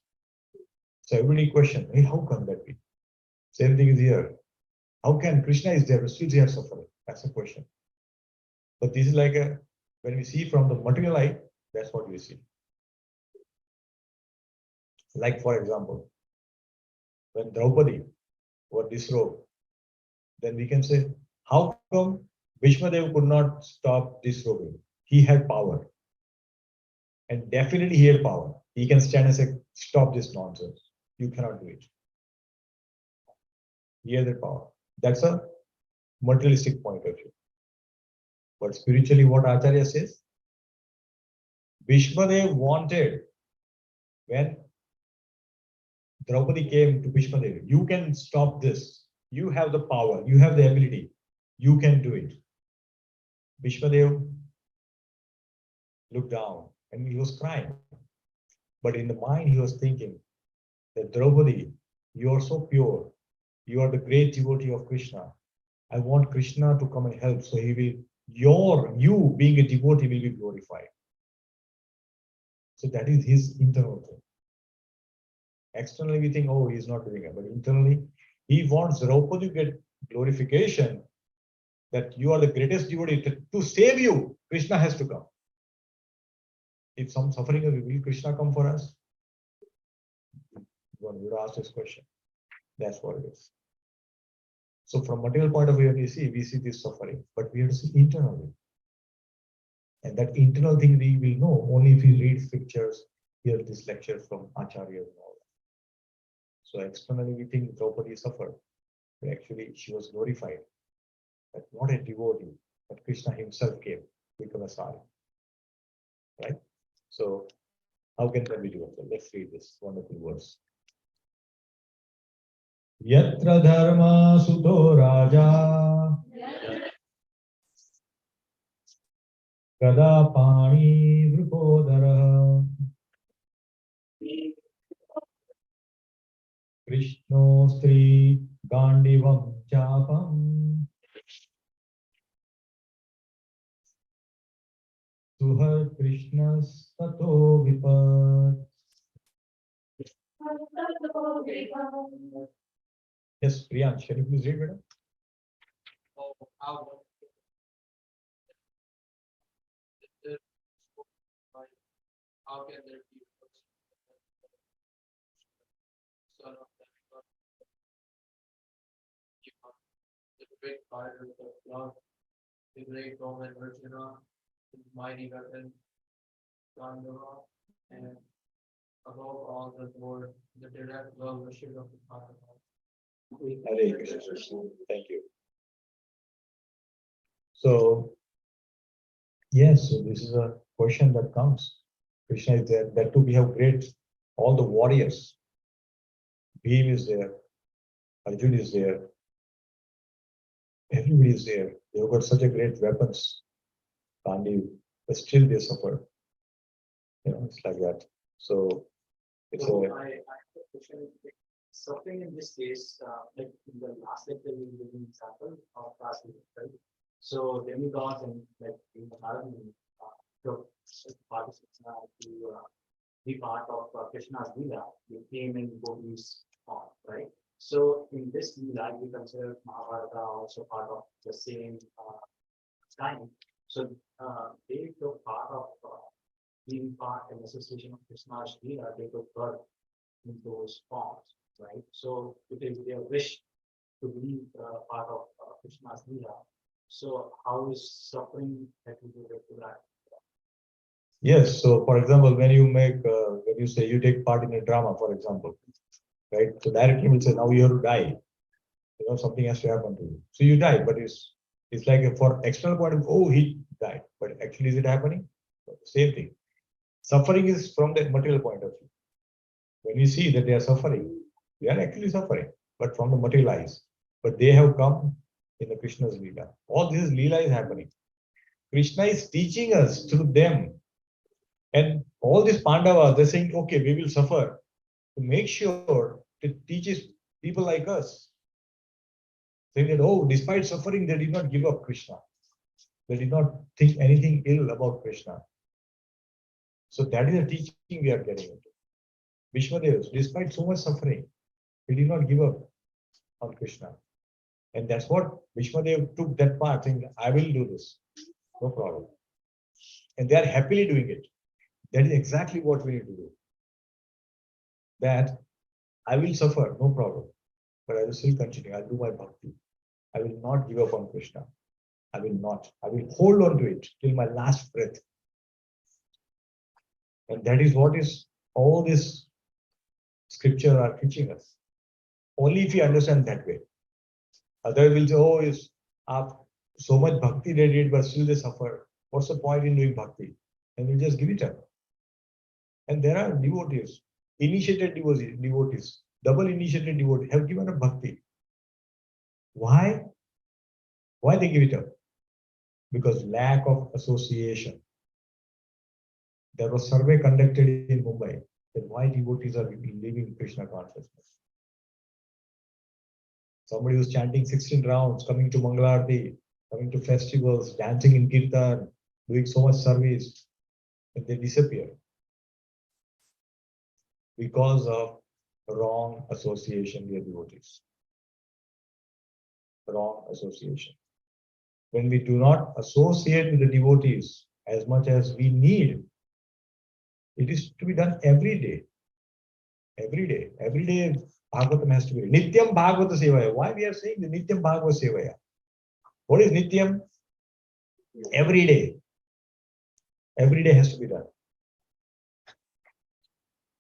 So everybody question, hey, how can that be? Same thing is here. How can Krishna is there, but still they are suffering? That's the question. But this is like when we see from the material eye, that's what we see. Like for example, when Draupadi was disrobed, then we can say, how come Bhishmadev could not stop disrobing? He had power. And definitely he had power. He can stand and say, stop this nonsense. You cannot do it. He has the power. That's a materialistic point of view. But spiritually, what Acharya says, Bhishmadev wanted, when Draupadi came to Bhishmadev, you can stop this. You have the power, you have the ability, you can do it. Bhishmadev looked down and he was crying. But in the mind, he was thinking that Draupadi, you are so pure. You are the great devotee of Krishna. I want Krishna to come and help. So he will, you being a devotee will be glorified. So that is his internal thing. Externally, we think, oh, he's not doing it. But internally, he wants Draupadi to get glorification, that you are the greatest devotee. To save you, Krishna has to come. If some suffering is, will Krishna come for us? You would ask this question. That's what it is. So from material point of view, when we see this suffering, but we have to see internally. And that internal thing we will know only if we read scriptures, hear this lecture from Acharya and all that. So externally we think Draupadi suffered, but actually she was glorified. But not a devotee, but Krishna himself came to become a sari. Right? So how can that be doable? Let's read this wonderful verse. Yatra dharma suto raja kada pani vrupodara Krishno stri gandivam chapam suhar Krishnas tato vipat. Yes, Priyansh, can you please read, madam? How can there be son of the great fighter of love, the great Roman Arjuna, the mighty weapon, Gandhara, and above all the Lord, the direct well wisher of the Bhagavatam. Hare Krishna. Thank you. So, yes, so this is a question that comes. Krishna is there. That too, we have great, all the warriors. Bhim is there. Arjuna is there. Everybody is there. They have got such a great weapons. Gandhi, but still they suffer. You know, it's like that. So, it's So a, I have a question. Suffering in this case, like in the last lecture, we gave an example of last lecture, right? So demigods and like in the Bhagavatam, took participants to be part of Krishna's Leela. They came in Gopi's form, right? So in this Leela, we consider Mahabharata also part of the same time. So they took part of being part and association of Krishna's Leela. They took birth in those forms, right? So it is their wish to be part of Krishna's Leela. So how is suffering attributed to that? yes. So, for example, when you say you take part in a drama, for example, right? So directly will say, now you have to die. You know, something has to happen to you. So you die, but it's like for external point of view, oh, he died. But actually, is it happening? Same thing. Suffering is from the material point of view. When we see that they are suffering, they are actually suffering, but from the material eyes. But they have come in the Krishna's Leela. All this Leela is happening. Krishna is teaching us through them. And all these Pandavas, they're saying, okay, we will suffer to make sure it teaches people like us. Saying that, oh, despite suffering, they did not give up Krishna. They did not think anything ill about Krishna. So that is the teaching we are getting into. Vishwadev, despite so much suffering, he did not give up on Krishna. And that's what Vishwadev took that part, saying, I will do this. No problem. And they are happily doing it. That is exactly what we need to do. that I will suffer, no problem, but I will still continue. I'll do my bhakti. I will not give up on Krishna. I will not. I will hold on to it till my last breath. And that is what is all this scripture are teaching us. Only if you understand that way. Others will say, oh, is so much bhakti they did, but still they suffer. What's the point in doing bhakti? And we just give it up. And there are devotees, initiated devotees, double initiated devotees have given up bhakti. Why? Why they give it up? Because lack of association. There was survey conducted in Mumbai that why devotees are leaving Krishna consciousness. Somebody was chanting 16 rounds, coming to Mangalarti, coming to festivals, dancing in Kirtan, doing so much service, and they disappear because of wrong association with devotees. Wrong association. When we do not associate with the devotees as much as we need, it is to be done every day. Every day. Every day Bhagavatam has to be. Nityam Bhagavata Sevaya. Why we are saying the Nityam Bhagavata Sevaya? What is Nityam? Every day. Every day has to be done.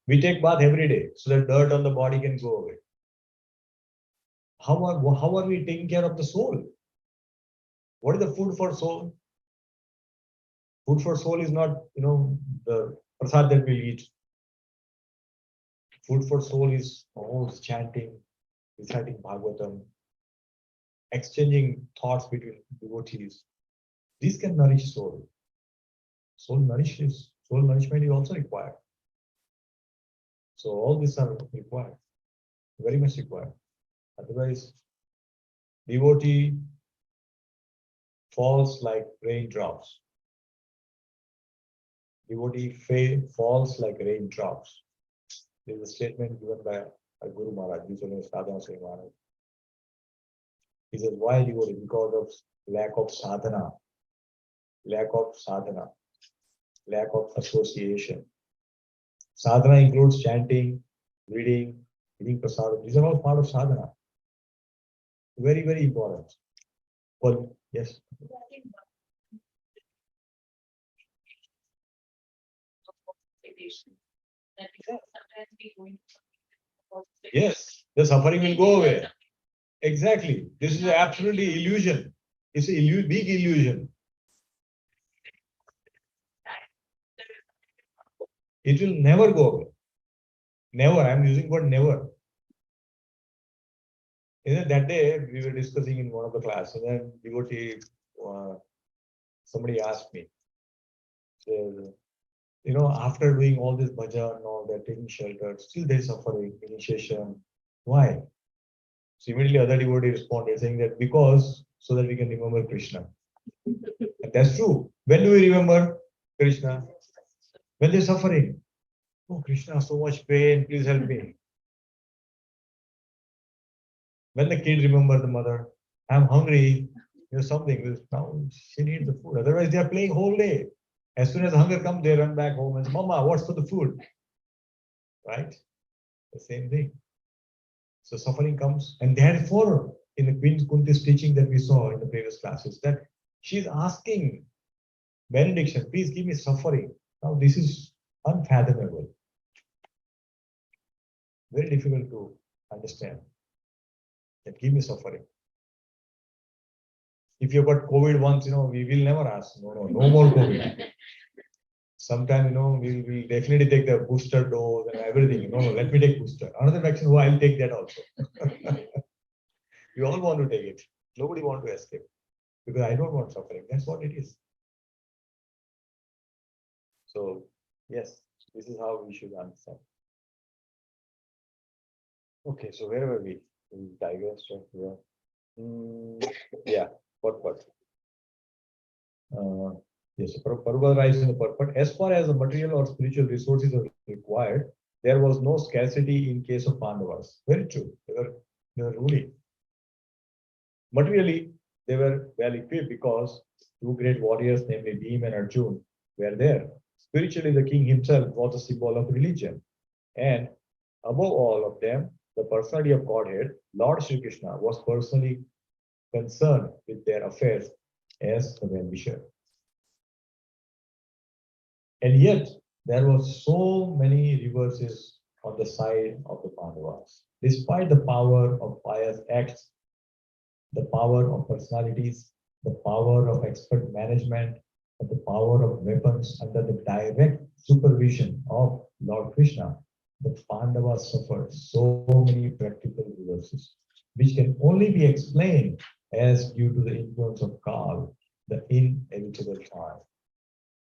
We take bath every day so that dirt on the body can go away. How are we taking care of the soul? What is the food for soul? Food for soul is not, the prasad that we eat. Food for soul is all chanting, reciting Bhagavatam, exchanging thoughts between devotees. These can nourish soul. Soul nourishment is also required. So all these are required, very much required. Otherwise, devotee falls like raindrops. Devotee falls like raindrops. There is a statement given by our Guru Maharaj, his name is Sadhana Sri Maharaj. He says, why devotee? Because of lack of sadhana, lack of association. Sadhana includes chanting, reading, eating prasad. These are all part of sadhana. Very, very important. Well, yes. That because sometimes we going Yes, the suffering will go away. Exactly. This is absolutely illusion. It's a big illusion. It will never go away. Never. I'm using word never. That day we were discussing in one of the class, and then devotee, somebody asked me, so, after doing all this bhajan and all that, taking shelter, still there is suffering, initiation. Why? So immediately other devotee responded saying that because so that we can remember Krishna. And that's true. When do we remember Krishna? When there's suffering. Oh, Krishna, so much pain, please help me. When the kid remember the mother, I'm hungry, something. Now she needs the food. Otherwise, they are playing whole day. As soon as hunger comes, they run back home and say, Mama, what's for the food? Right? The same thing. So suffering comes, and therefore, in the Queen Kunti's teaching that we saw in the previous classes, that she's asking benediction, please give me suffering. Now this is unfathomable. Very difficult to understand. That give me suffering. If you've got COVID once, we will never ask, no more COVID. Sometime, we'll definitely take the booster dose and everything. No, let me take booster. Another vaccine, I'll take that also. We all want to take it. Nobody want to escape. Because I don't want suffering. That's what it is. So, yes, this is how we should understand. Okay, so where were we? We digressed right here. Yeah, purport. Yes, Prabhupada writes in the purport, as far as the material or spiritual resources are required, there was no scarcity in case of Pandavas. Very true. They were ruling. Materially, they were well equipped because two great warriors, namely Bhim and Arjun, were there. Spiritually, the king himself was a symbol of religion. And Above all of them, the personality of Godhead, Lord Sri Krishna, was personally concerned with their affairs as the well-wisher. And yet, there were so many reverses on the side of the Pandavas. Despite the power of pious acts, the power of personalities, the power of expert management, and the power of weapons under the direct supervision of Lord Krishna, the Pandavas suffered so many practical reverses, which can only be explained as due to the influence of Kal, the inevitable time.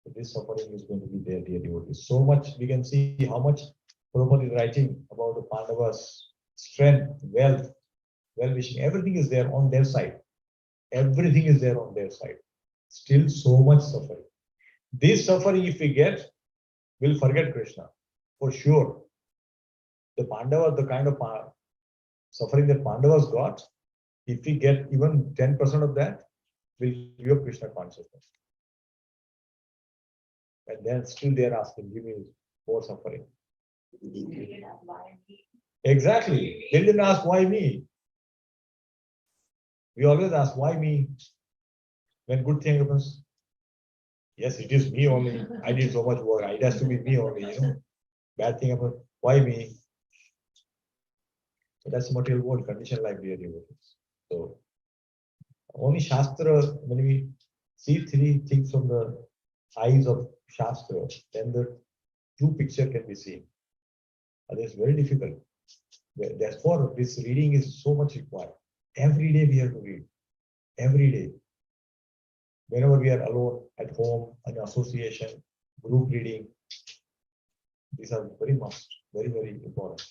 So this suffering is going to be there, dear devotees. So much we can see how much Prabhupada is writing about the Pandavas' strength, wealth, well-wishing. Everything is there on their side. Everything is there on their side. Still so much suffering. This suffering, if we get, we'll forget Krishna. For sure. The Pandavas, the kind of suffering that Pandavas got, if we get even 10% of that, we'll give up Krishna consciousness. And then still they are asking, give me more suffering. Exactly. They didn't ask why me. We always ask why me when good thing happens. Yes, it is me only. I did so much work. It has to be me only, Bad thing happens. Why me? So that's the material world, condition like we are devotees. So only Shastra, when we see three things from the eyes of Shastra, then the true picture can be seen. And it's very difficult. Therefore, this reading is so much required. Every day we have to read. Every day. Whenever we are alone, at home, in association, group reading, these are very must, very, very important.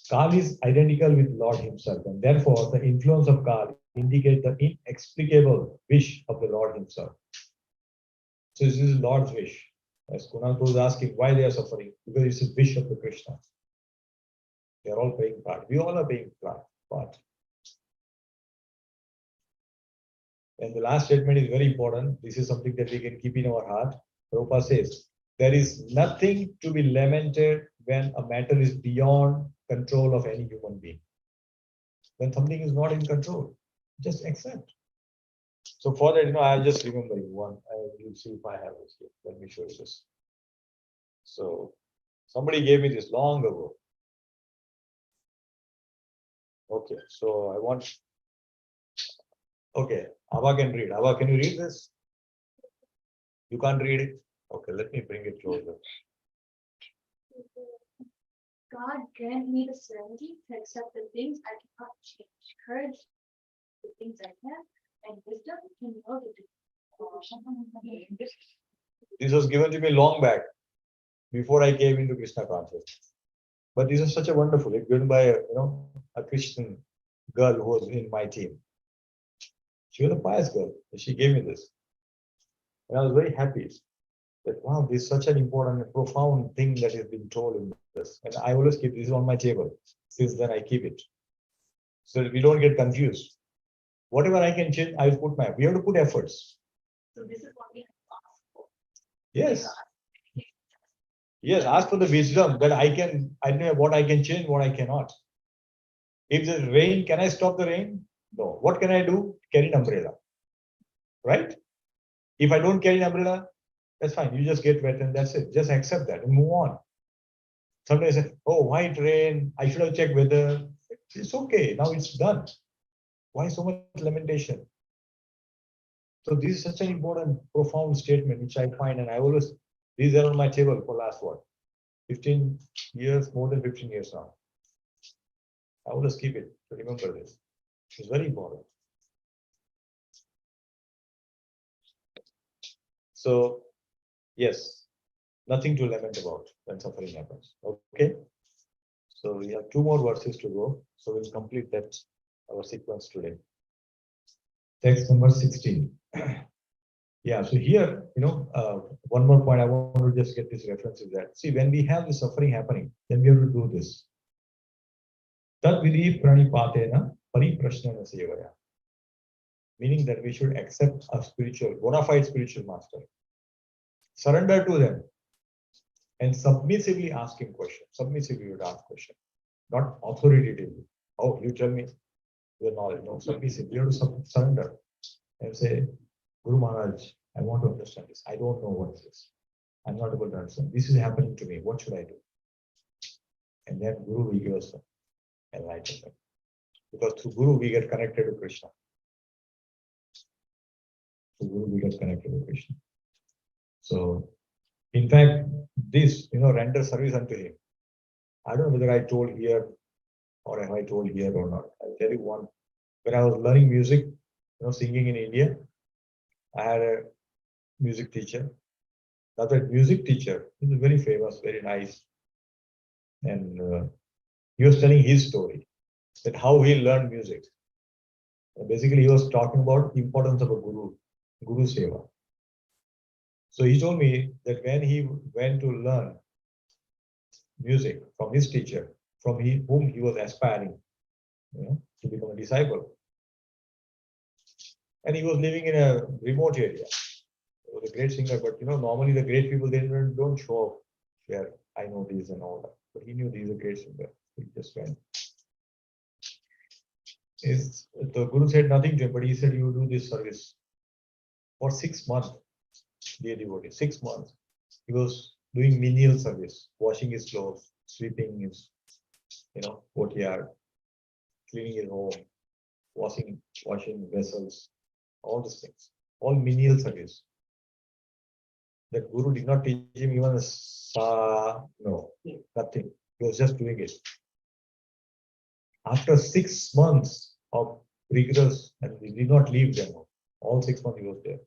Kal is identical with Lord himself, and therefore the influence of Kal indicates the inexplicable wish of the Lord himself. So this is Lord's wish. As Kunal was asking why they are suffering, because it's a wish of the Krishna. They are all playing part. We all are playing part. And the last statement is very important. This is something that we can keep in our heart. Prabhupada says, there is nothing to be lamented when a matter is beyond control of any human being. When something is not in control, just accept. So for that, I'll just remember you one. I will see if I have this here. Let me show you this. So somebody gave me this long ago. Okay, so I want. Okay, Ava can read. Ava, can you read this? You can't read it? Okay, let me bring it closer. God grant me the serenity to accept the things I cannot change, courage the things I can, and wisdom to know the difference. This was given to me long back, before I came into Krishna consciousness. But this is such a wonderful, it's given by a Christian girl who was in my team. She was a pious girl. She gave me this. And I was very happy that, wow, this is such an important and profound thing that is being told in this. And I always keep this on my table. Since then, I keep it. So that we don't get confused. Whatever I can change, I will put we have to put efforts. So this is what we have to ask for. Yes. Yes, ask for the wisdom that I know what I can change, what I cannot. If there's rain, can I stop the rain? No. What can I do? Carry an umbrella. Right? If I don't carry an umbrella, that's fine. You just get wet and that's it. Just accept that and move on. Sometimes say, oh, why it rain? I should have checked weather. It's okay. Now it's done. Why so much lamentation? So this is such an important, profound statement which I find, and I always, these are on my table for last 15 years, more than 15 years now. I always keep it to remember this. It's very important. So, yes, nothing to lament about when suffering happens. Okay. So we have 2 more verses to go. So we'll complete that, our sequence today. Text number 16. Yeah, so here, one more point I want to just get this reference is that, see, when we have the suffering happening, then we have to do this. Tat vidhi pranipatena pariprashnana sevaya. Meaning that we should accept a bona fide spiritual master. Surrender to them and submissively ask him questions. Submissively would ask questions, not authoritatively. Oh, you tell me your knowledge. No, submissively. You have to surrender and say, Guru Maharaj, I want to understand this. I don't know what is this. I'm not able to understand. This is happening to me. What should I do? And then Guru will give us enlightenment. Because through Guru we get connected to Krishna. Through Guru we get connected to Krishna. So, in fact, this, render service unto him. I don't know whether I told here or have I told here or not. I'll tell you one. When I was learning music, singing in India, I had a music teacher. Now that music teacher, he was very famous, very nice. And he was telling his story, that how he learned music. Basically, he was talking about importance of a Guru Seva. So he told me that when he went to learn music from his teacher, from whom he was aspiring, to become a disciple, and he was living in a remote area. He was a great singer, but normally the great people they don't show off where I know this and all that. But he knew he's a great singer. He just went. The Guru said nothing to him, but he said, you do this service for 6 months, dear devotee. 6 months. He was doing menial service, washing his clothes, sweeping his, courtyard, cleaning his home, washing vessels, all these things, all menial service. The Guru did not teach him even no, nothing. He was just doing it. After 6 months of rigorous, and he did not leave them. All 6 months he was there,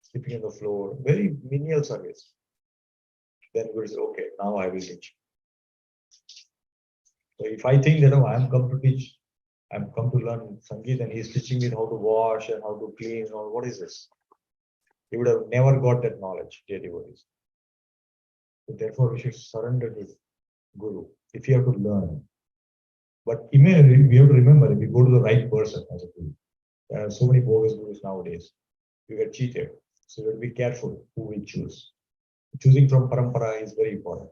sleeping on the floor, very menial service. Then Guru said, okay, now I will teach. So if I think that I'm come to teach, I'm come to learn Sangeet and he's teaching me how to wash and how to clean, or what is this? He would have never got that knowledge, dear devotees. So therefore, we should surrender to Guru if you have to learn. But we have to remember, if we go to the right person as a Guru, there are so many bogus Gurus nowadays, you get cheated. So you have to be careful who we choose. Choosing from parampara is very important.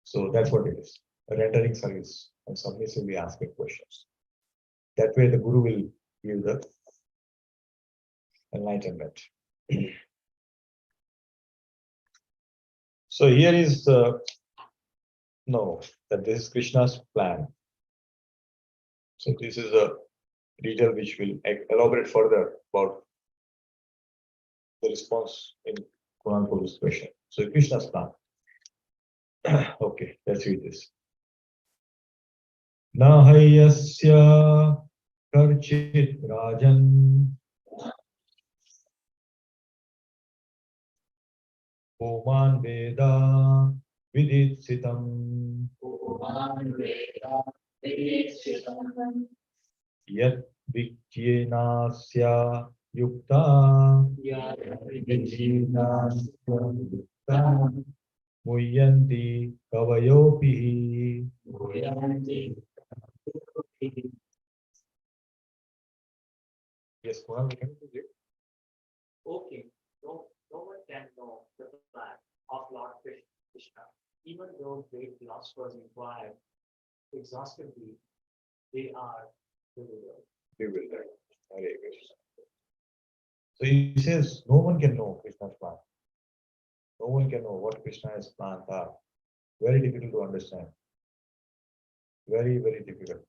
So that's what it is. Rendering service and submissively asking questions. That way the Guru will give the enlightenment. So here is that this is Krishna's plan. So this is a detail which will elaborate further about the response in Kunal Guru's question. So Krishna's plan. Okay, let's read this. Nahayasya karchit rajan Oman Veda Viditsitam Yat Vikyenasya Yukta Muyanti Kavayopi. Yes, Kunal, we can do it. Okay, no one can know the plan of Lord Krishna, even though great philosophers inquire exhaustively, they are bewildered. Bewildered. Hare Krishna. So he says, no one can know Krishna's plan. No one can know what Krishna's plans are. Very difficult to understand. Very, very difficult.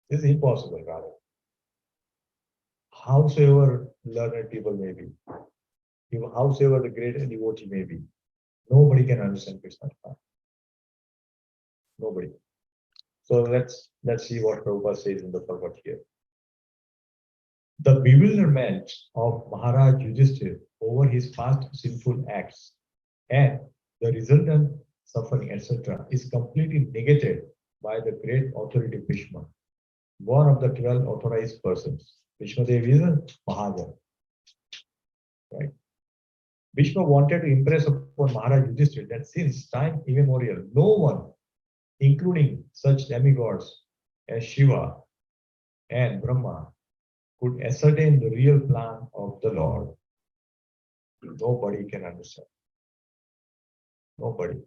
This is impossible, rather. Howsoever learned people may be, even howsoever the great devotee may be, nobody can understand Krishna's plan. Nobody. So let's see what Prabhupada says in the Bhagavad here. The bewilderment of Maharaj Yudhishthira over his past sinful acts and the resultant suffering, etc., is completely negated by the great authority Bhishma, one of the 12 authorized persons. Bhishma Devi is a Mahajan. Right? Bhishma wanted to impress upon Maharaj Yudhishthira that since time immemorial, no one, including such demigods as Shiva and Brahma, could ascertain the real plan of the Lord. Nobody can understand. Nobody.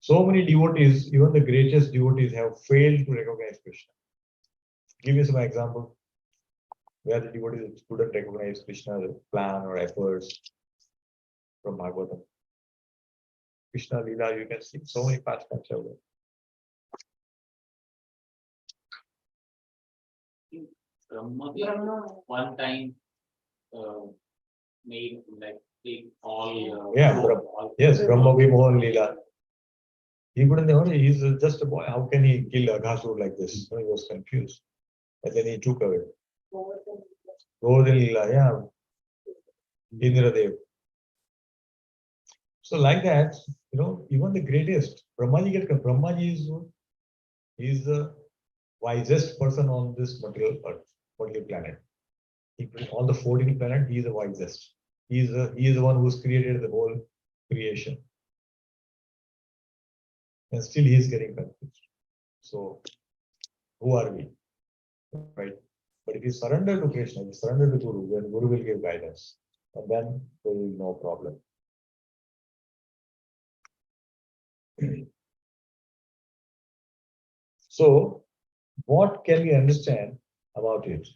So many devotees, even the greatest devotees, have failed to recognize Krishna. Give me some example where the devotees couldn't recognize Krishna's plan or efforts from Bhagavatam. Krishna Leela, you can see so many pastimes out there. Brahma Brahma. one time made like take all Yeah, yes, Brahma Vimohan Leela. He couldn't know, he's just a boy. How can he kill Aghasur like this? So he was confused. And then he took away. Govardhan Leela, yeah. Indradev. So like that, even the greatest, Brahmaji is the wisest person on this material earth, material planet. On the 14th planet, he is the wisest. He is the one who's created the whole creation. And still he is getting confused. So who are we? Right? But if you surrender to Krishna, you surrender to Guru, then Guru will give guidance. And then there will be no problem. So, what can we understand about it?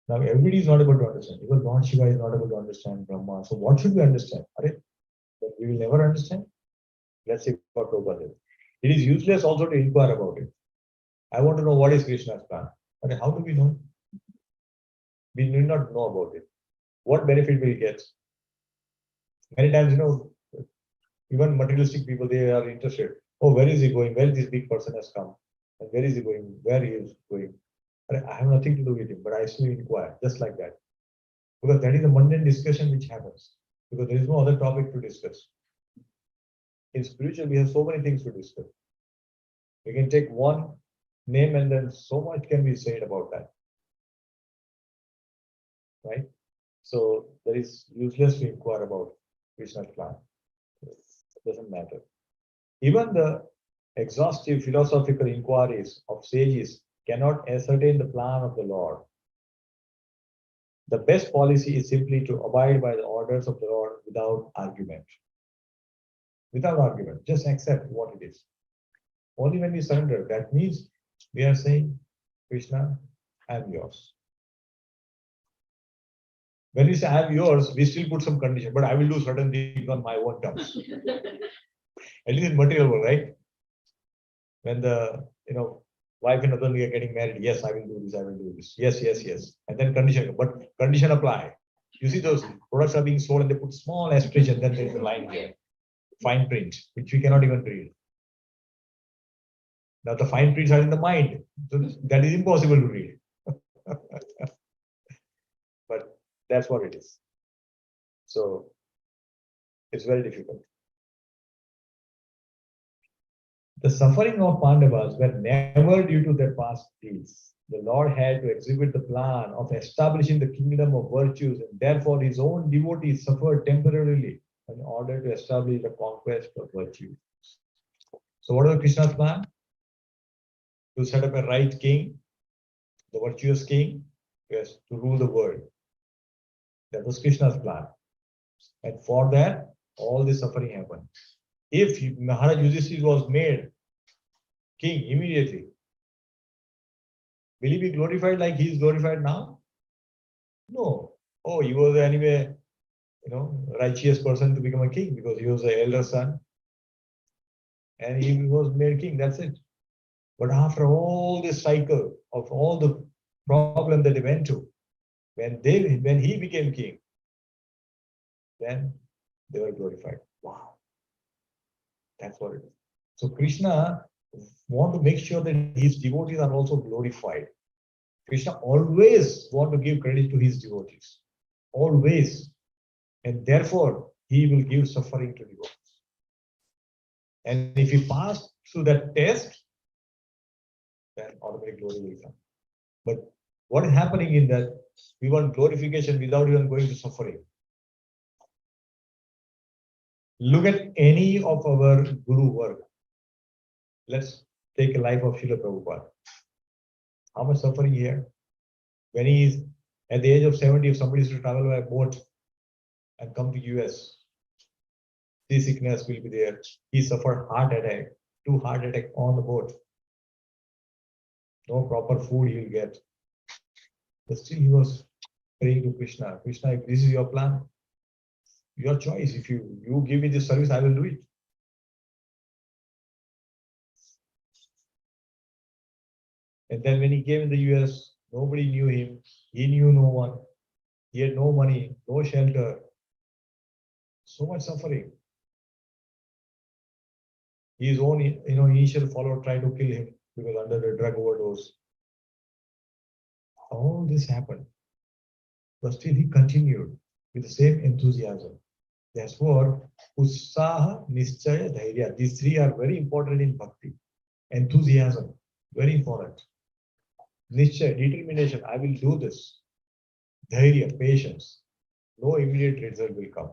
Now, everybody is not able to understand because Lord Shiva is not able to understand Brahma. So, what should we understand? That we will never understand. Let's see what Prabhupada is. It is useless also to inquire about it. I want to know what is Krishna's plan. How do we know? We need not know about it. What benefit will he get? Many times, even materialistic people, they are interested. Oh, where is he going? Where this big person has come? And where is he going? Where he is going? I have nothing to do with him, but I still inquire, just like that. Because that is a mundane discussion which happens. Because there is no other topic to discuss. In spiritual, we have so many things to discuss. We can take one name and then so much can be said about that. Right? So that is useless to inquire about Krishna's plan. It doesn't matter. Even the exhaustive philosophical inquiries of sages cannot ascertain the plan of the Lord. The best policy is simply to abide by the orders of the Lord without argument. Without argument, just accept what it is. Only when we surrender, that means we are saying, Krishna, I am yours. When we say I am yours, we still put some condition, but I will do certain things on my own terms. At least in material world, right? When the wife and husband are getting married, yes, I will do this, I will do this. Yes, yes, yes. And then condition, but condition apply. You see those products are being sold and they put small asterisk and then there is a line here. Fine print, which we cannot even read. Now the fine prints are in the mind. So that is impossible to read. But that's what it is. So it's very difficult. The suffering of Pandavas were never due to their past deeds. The Lord had to execute the plan of establishing the kingdom of virtues, and therefore his own devotees suffered temporarily in order to establish the conquest of virtue. So what was Krishna's plan? To set up a right king, the virtuous king, yes, to rule the world. That was Krishna's plan. And for that, all this suffering happened. If Maharaj Yudhishthira was made king immediately, will he be glorified like he is glorified now? No. Oh, he was anyway, righteous person to become a king because he was the elder son. And he was made king, that's it. But after all this cycle of all the problem that they went to, when he became king, then they were glorified. Wow. That's what it is. So Krishna wants to make sure that his devotees are also glorified. Krishna always wants to give credit to his devotees. Always. And therefore, he will give suffering to devotees. And if he passed through that test, then automatic glory will come. But what is happening in that? We want glorification without even going to suffering. Look at any of our Guru work. Let's take a life of Srila Prabhupada. How much suffering here? When he is at the age of 70, if somebody is to travel by boat and come to US, seasickness will be there. He suffered heart attack, 2 heart attack on the boat. No proper food he will get. But still he was praying to Krishna. Krishna, if this is your plan, your choice. If you give me this service, I will do it. And then when he came in the US, nobody knew him. He knew no one. He had no money, no shelter. So much suffering. His own, initial follower tried to kill him because under the drug overdose. All this happened. But still he continued with the same enthusiasm. Therefore, Utsaha, Nischaya, Dhairya. These three are very important in bhakti. Enthusiasm, very important. Nischaya, determination, I will do this. Dhairya, patience. No immediate result will come.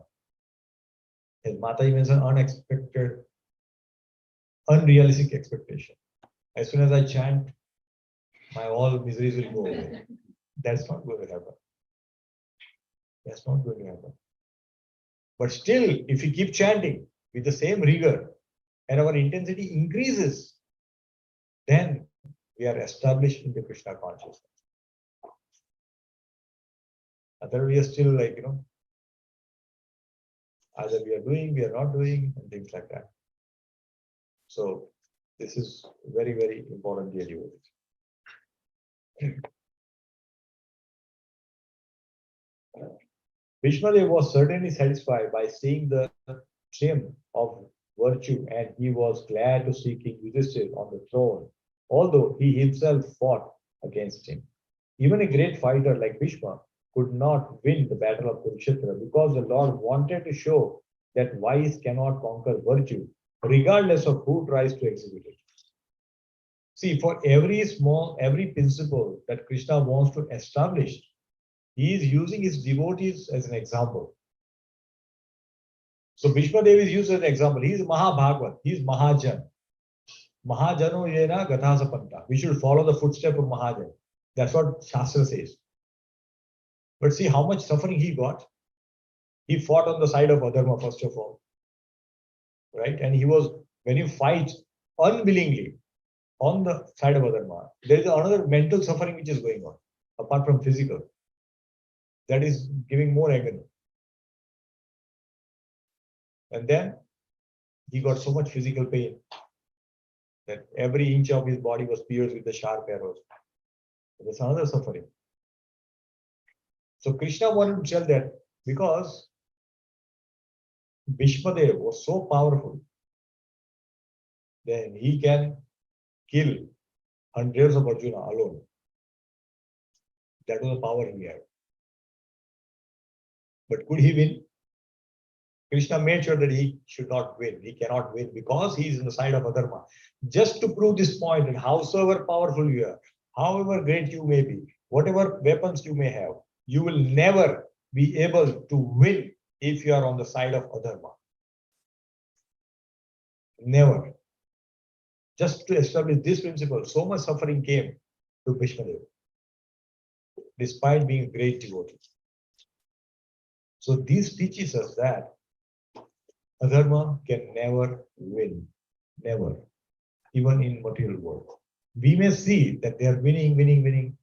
As Mataji mentioned, unexpected, unrealistic expectation. As soon as I chant, my all miseries will go away. That's not going to happen. That's not going to happen. But still, if we keep chanting with the same rigor and our intensity increases, then we are established in the Krishna consciousness. Otherwise, we are still like, either we are doing, we are not doing, and things like that. So, this is very, very important daily work. Vishnudev was certainly satisfied by seeing the triumph of virtue, and he was glad to see King Yudhishthira on the throne, although he himself fought against him. Even a great fighter like Bhishma could not win the battle of Kurukshetra because the Lord wanted to show that vice cannot conquer virtue, regardless of who tries to execute it. See, for every principle that Krishna wants to establish, he is using his devotees as an example. So Bhishma Dev is used as an example. He is Mahabhagavad. He is Mahajan. Mahajano yena gathasapanta. We should follow the footsteps of Mahajan. That's what Shastra says. But see how much suffering he got. He fought on the side of Adharma, first of all. Right? And when you fight unwillingly on the side of Adharma, there is another mental suffering which is going on, apart from physical. That is giving more agony. And then he got so much physical pain that every inch of his body was pierced with the sharp arrows. That's another suffering. So Krishna wanted to tell that because Bhishmadev was so powerful, then he can kill hundreds of Arjuna alone. That was the power he had. But could he win? Krishna made sure that he should not win. He cannot win because he is on the side of Adharma. Just to prove this point that howsoever powerful you are, however great you may be, whatever weapons you may have, you will never be able to win if you are on the side of Adharma. Never. Just to establish this principle, so much suffering came to Bhishmadev, despite being a great devotee. So this teaches us that Adharma can never win. Never. Even in material world. We may see that they are winning.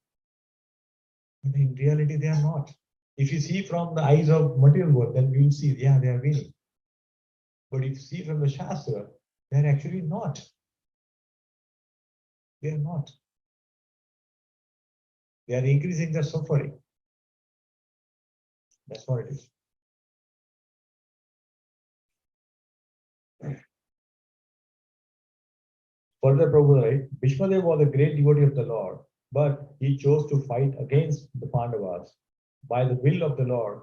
But in reality, they are not. If you see from the eyes of material world, then you will see, yeah, they are winning. But if you see from the Shastra, they are actually not. They are not. They are increasing their suffering. That's what it is. Further, Prabhu, right? Bhishmadev was a great devotee of the Lord, but he chose to fight against the Pandavas by the will of the Lord.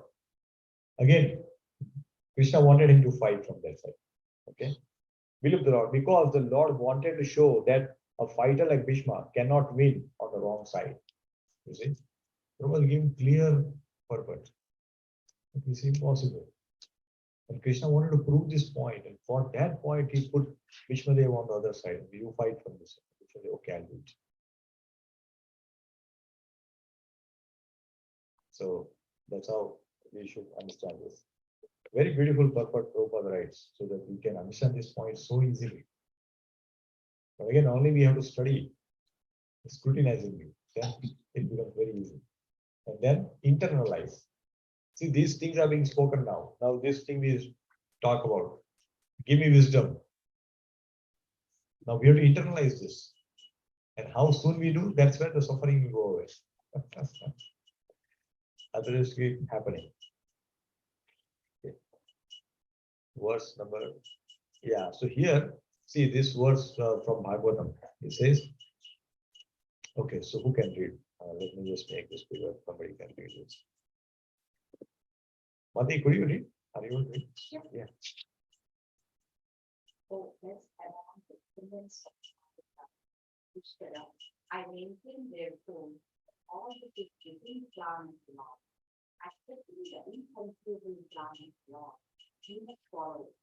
Again, Krishna wanted him to fight from that side. Okay? Will of the Lord, because the Lord wanted to show that a fighter like Bhishma cannot win on the wrong side. You see? Prabhu gave clear purpose. It is impossible. And Krishna wanted to prove this point, and for that point, he put Vishmadev on the other side. You fight from this side. Okay, I'll do it. So that's how we should understand this. Very beautiful purport Prabhupada writes, so that we can understand this point so easily. But again, only we have to study scrutinizingly, then it becomes very easy. And then internalize. See, these things are being spoken now. Now this thing is talk about. Give me wisdom. Now we have to internalize this. And how soon we do, that's where the suffering will go away. Otherwise, it happening. Okay. Verse number, yeah. So here, see this verse from Bhagavatam. It says, okay, so who can read? Let me just make this bigger. Somebody can read this. Mati, could you read? Are you able to read? Yeah. Oh, yes, I want to convince I maintain therefore all the giving plan of law. Accept the inconceivable plan of law. You must follow it.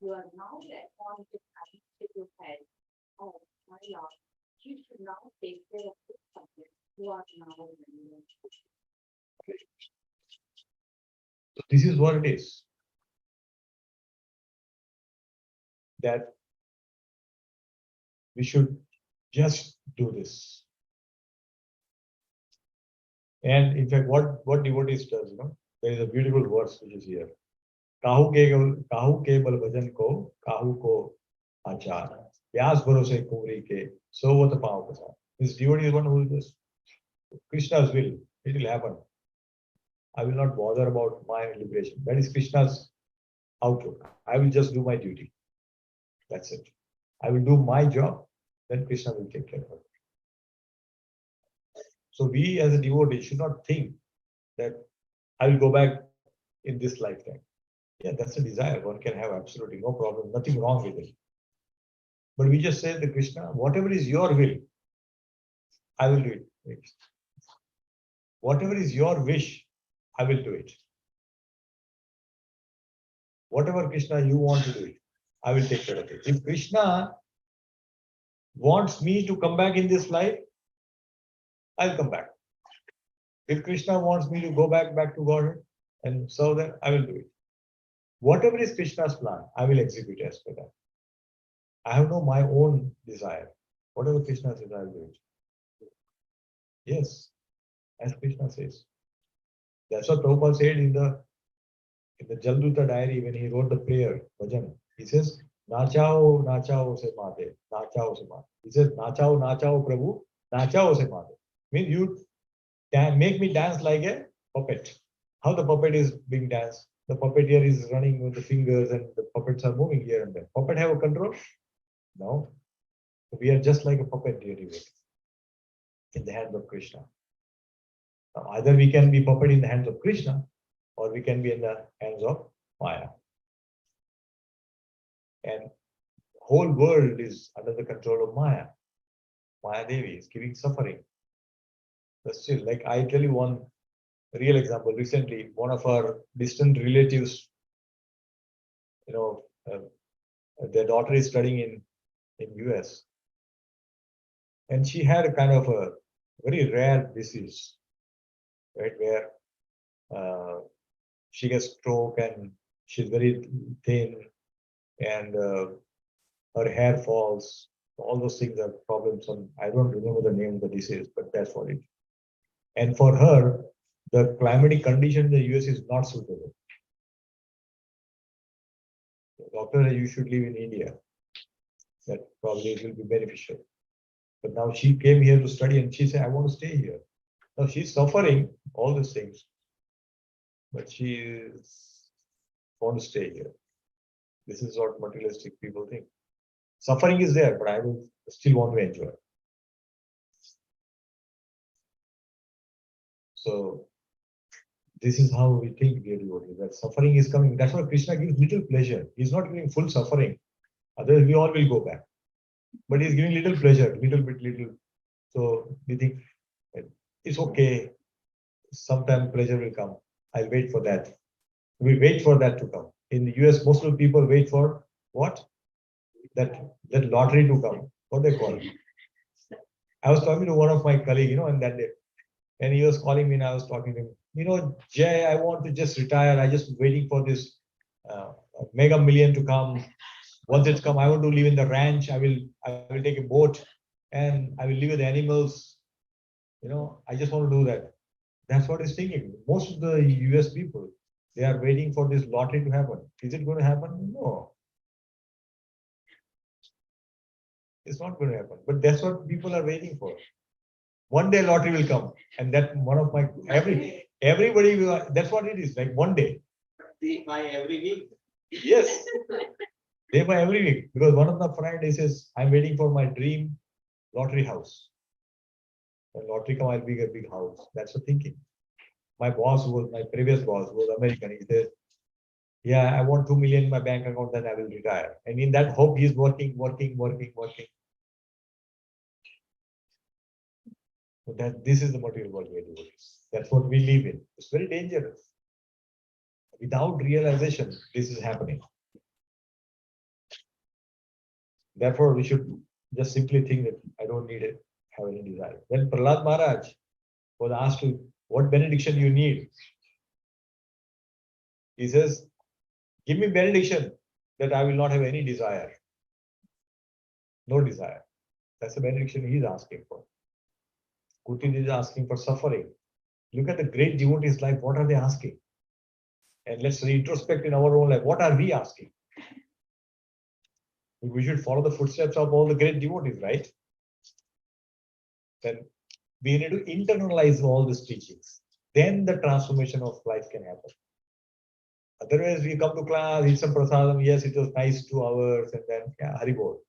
You are now the appointed administrative head of my Lord. You should now take care of this subject who are now in the So this is what it is. That we should just do this. And in fact, what devotees does, there is a beautiful verse which is here. Kahu ke bal bhajan ko, kahu ko achar. Vyas bharose kumri ke, sovat pao kasar. This devotee is one who is this. Krishna's will, it will happen. I will not bother about my liberation. That is Krishna's outlook. I will just do my duty. That's it. I will do my job, then Krishna will take care of it. So we as a devotee should not think that I will go back in this lifetime. Yeah, that's a desire. One can have absolutely no problem, nothing wrong with it. But we just say to Krishna, whatever is your will, I will do it. Whatever is your wish, I will do it. Whatever Krishna you want to do it, I will take care of it. If Krishna wants me to come back in this life, I'll come back. If Krishna wants me to go back to God and serve them, I will do it. Whatever is Krishna's plan, I will execute as per that. I have no my own desire. Whatever Krishna says, I will do it. Yes, as Krishna says. That's what Prabhupada said in the Jalduta diary when he wrote the prayer, bhajan. He says, Nachao, nachao se mate, nachao se mate. He says, Nachao, nachao Prabhu, nachao se mate. Means you make me dance like a puppet. How the puppet is being danced? The puppeteer is running with the fingers and the puppets are moving here and there. Puppet have a control? No. We are just like a puppet, dear devotees, in the hands of Krishna. Now, either we can be puppet in the hands of Krishna, or we can be in the hands of Maya. And whole world is under the control of Maya. Maya Devi is giving suffering. But still, like I tell you one real example. Recently, one of our distant relatives, their daughter is studying in US, and she had a kind of a very rare disease, right, where she gets stroke and she's very thin, and her hair falls. All those things are problems. And I don't remember the name of the disease, but that's what it is. And for her, the climatic condition in the US is not suitable. The doctor said you should live in India. That probably it will be beneficial. But now she came here to study and she said, I want to stay here. Now she's suffering all these things, but she wants to stay here. This is what materialistic people think. Suffering is there, but I will still want to enjoy. So this is how we think, dear devotees, that suffering is coming. That's why Krishna gives little pleasure. He's not giving full suffering. Otherwise, we all will go back. But he's giving little pleasure, little. So we think it's okay. Sometime pleasure will come. I'll wait for that. We wait for that to come. In the US, most of the people wait for what? That lottery to come. What they call it. I was talking to one of my colleagues, and that day, and he was calling me and I was talking to him. Jay, I want to just retire. I just waiting for this mega million to come. Once it's come, I want to live in the ranch. I will take a boat and I will live with animals. I just want to do that. That's what he's thinking. Most of the US people, they are waiting for this lottery to happen. Is it going to happen? No. It's not going to happen. But that's what people are waiting for. One day lottery will come. And that one of my everybody will, that's what it is, like one day. They buy every week. Yes. They buy every week. Because one of the friends says, I'm waiting for my dream lottery house. When lottery come, I'll be a big house. That's the thinking. My previous boss was American. He says, yeah, I want 2 million in my bank account, then I will retire. And in that hope, he's working. So this is the material world we are doing. That's what we live in. It's very dangerous. Without realization, this is happening. Therefore, we should just simply think that I don't need it, have any desire. When Prahlad Maharaj was asked to, what benediction you need? He says, give me benediction that I will not have any desire. No desire. That's the benediction he is asking for. Kutin is asking for suffering. Look at the great devotees' life. What are they asking? And let's retrospect in our own life. What are we asking? We should follow the footsteps of all the great devotees, right? Then we need to internalize all these teachings. Then the transformation of life can happen. Otherwise, we come to class, eat some prasadam. Yes, it was nice 2 hours, and then Haribol.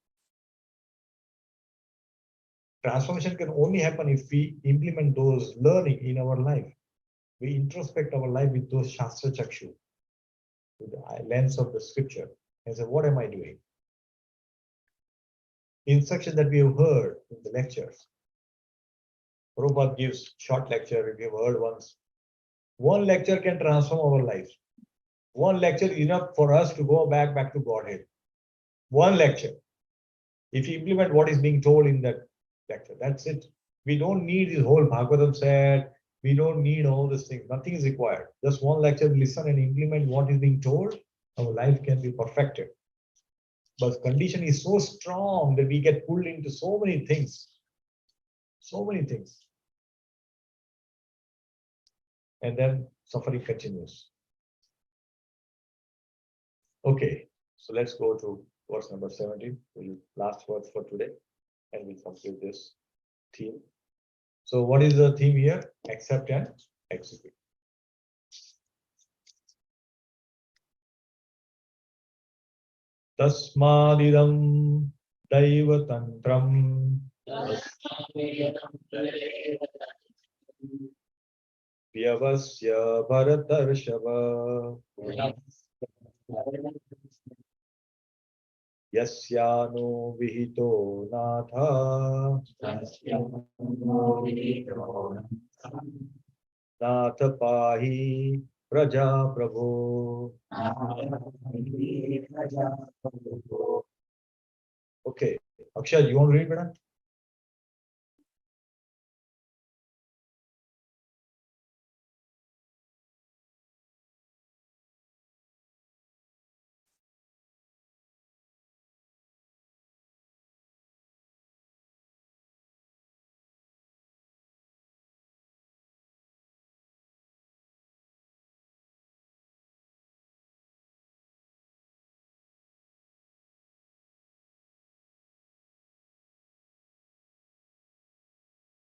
Transformation can only happen if we implement those learning in our life. We introspect our life with those Shastra Chakshu, with the lens of the scripture, and say, what am I doing? Instruction that we have heard in the lectures. Prabhupada gives short lecture, if you have heard once. One lecture can transform our lives. One lecture is enough for us to go back to Godhead. One lecture. If you implement what is being told in that lecture, that's it. We don't need this whole Bhagavatam set. We don't need all these things. Nothing is required. Just one lecture, listen and implement what is being told. Our life can be perfected. But condition is so strong that we get pulled into so many things. So many things. And then suffering continues. Okay, so let's go to verse number 17. Last words for today. And we'll complete this theme. So what is the theme here? Accept and execute. Tasmadidam Daiva Tantram Vyavasya Bharatarshava Yasyano Vihito Natha Natha Pahi Praja Prabhu. Okay, Akshay, you want to read, madam?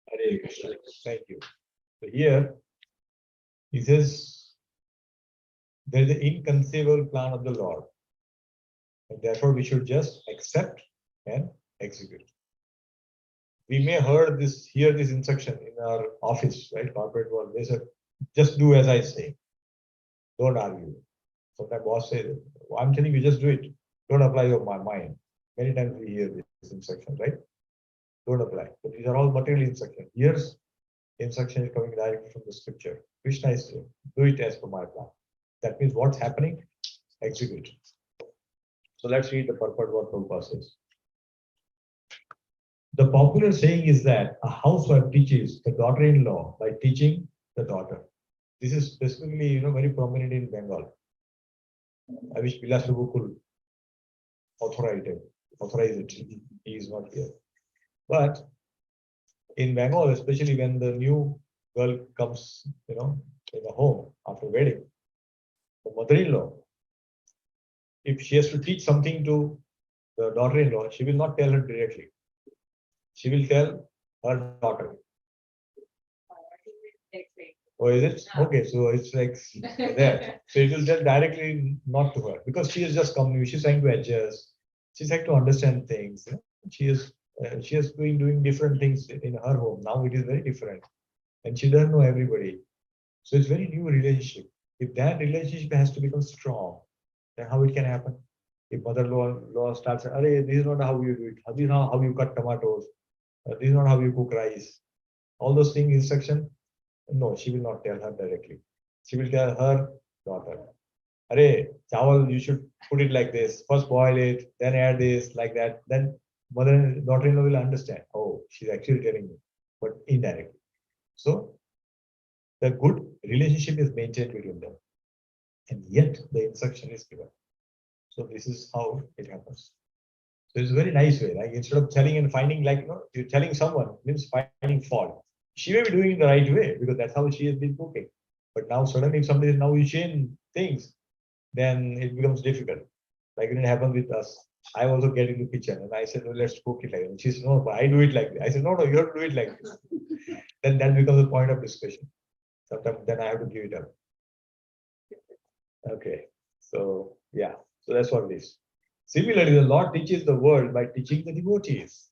Hare Krishna. Thank you. So here, he says, there is an inconceivable plan of the Lord. And therefore, we should just accept and execute. We may hear this instruction in our office, right? Corporate world. They said, just do as I say. Don't argue. Sometimes boss says, well, I'm telling you, just do it. Don't apply your mind. Many times we hear this instruction, right? Don't apply. But these are all material instructions. Here's instruction is coming directly from the scripture. Krishna is saying, do it as per my plan. That means what's happening? Execute. So let's read the purport what Prabhupada says. The popular saying is that a housewife teaches the daughter-in-law by teaching the daughter. This is specifically, very prominent in Bengal. I wish Vilas Prabhu could authorize it. He is not here. But in Bengal, especially when the new girl comes, in the home after wedding, the mother-in-law, if she has to teach something to the daughter-in-law, she will not tell her directly. She will tell her daughter. Oh, is it? Okay, so it's like there. So it will tell directly not to her because she is just coming. She's trying to adjust. She's trying to understand things. She is doing different things in her home. Now it is very different, and she doesn't know everybody. So it's very new relationship. If that relationship has to become strong, then how it can happen? If mother-in-law starts, "Arey, this is not how you do it. This is not how you cut tomatoes. This is not how you cook rice." All those things, instruction. No, she will not tell her directly. She will tell her daughter, "Arey, chawal, you should put it like this. First boil it, then add this, like that." Then mother and daughter-in-law will understand. Oh, she's actually telling me, but indirectly. So the good relationship is maintained between them, and yet the instruction is given. So this is how it happens. So it's a very nice way. Like instead of telling and finding, like you're telling someone means finding fault. She may be doing it the right way because that's how she has been cooking. But now suddenly if somebody is now you change things, then it becomes difficult. Like it happened with us. I also get into the kitchen and I said, "Oh, let's cook it like that." And she said, "No, but I do it like this." I said, "No, you have to do it like this." Then that becomes a point of discussion. Sometimes then I have to give it up. Okay. So yeah. So that's what it is. Similarly, the Lord teaches the world by teaching the devotees.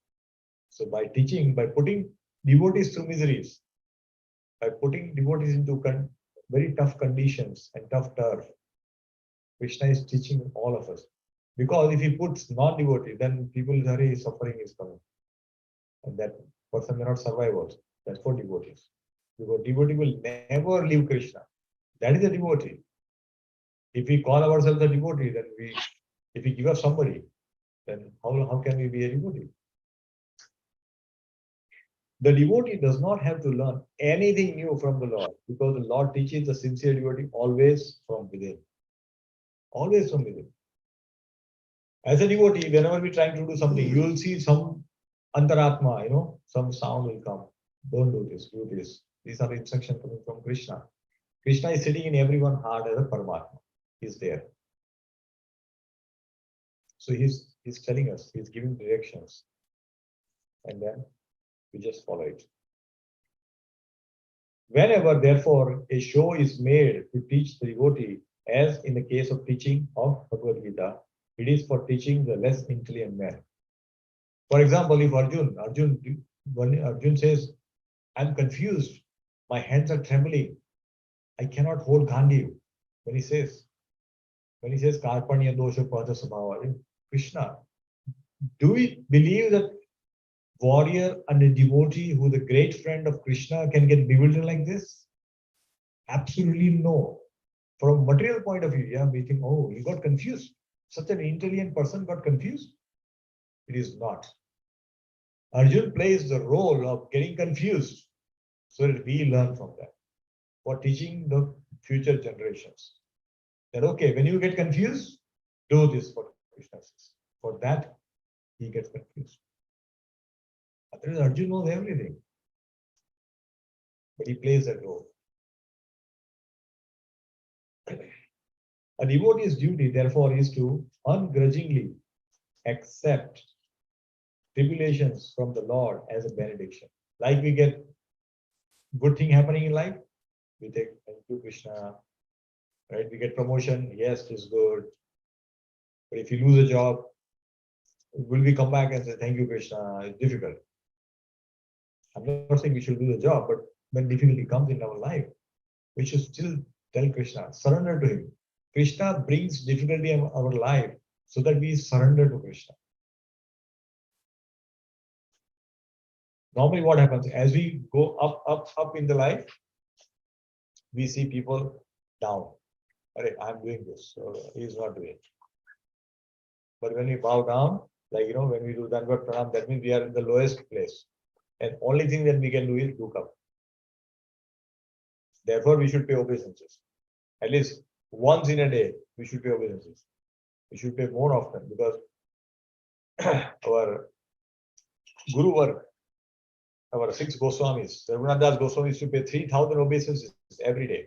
So by putting devotees through miseries, by putting devotees into very tough conditions and tough turf, Krishna is teaching all of us. Because if he puts non-devotee, then people very suffering is coming. And that person may not survive also. That's for devotees. Because devotee will never leave Krishna. That is a devotee. If we call ourselves a devotee, then if we give up somebody, then how can we be a devotee? The devotee does not have to learn anything new from the Lord because the Lord teaches the sincere devotee always from within. Always from within. As a devotee, whenever we're trying to do something, you will see some antaratma, some sound will come. Don't do this, do this. These are instructions coming from Krishna. Krishna is sitting in everyone's heart as a Paramatma. He's there. So he's telling us, he's giving directions. And then we just follow it. Whenever, therefore, a show is made to teach the devotee, as in the case of teaching of Bhagavad Gita, it is for teaching the less intelligent man. For example, if Arjun says, "I'm confused, my hands are trembling, I cannot hold Gandhi." When he says Karpanya dosha pada sabhava, Krishna, do we believe that warrior and a devotee who is a great friend of Krishna can get bewildered like this? Absolutely no. From a material point of view, yeah, we think, oh, he got confused. Such an intelligent person got confused. It is not. Arjun plays the role of getting confused so that we learn from that for teaching the future generations. That okay, when you get confused, do this for Krishna. For that, he gets confused. Otherwise, Arjun knows everything. But he plays that role. A devotee's duty, therefore, is to ungrudgingly accept tribulations from the Lord as a benediction. Like we get good thing happening in life, we take thank you, Krishna. Right? We get promotion, yes, it's good. But if you lose a job, will we come back and say thank you, Krishna? It's difficult. I'm not saying we should do the job, but when difficulty comes in our life, we should still tell Krishna, surrender to him. Krishna brings difficulty in our life so that we surrender to Krishna. Normally what happens, as we go up in the life, we see people down. I'm doing this, so he's not doing it. But when we bow down, like, when we do Dandavat Pranam, that means we are in the lowest place. And only thing that we can do is look up. Therefore, we should pay obeisances. At least once in a day, we should pay obeisances. We should pay more often because our Guru work, our 6 Goswamis, Raghunath Das Goswami used to pay 3,000 obeisances every day.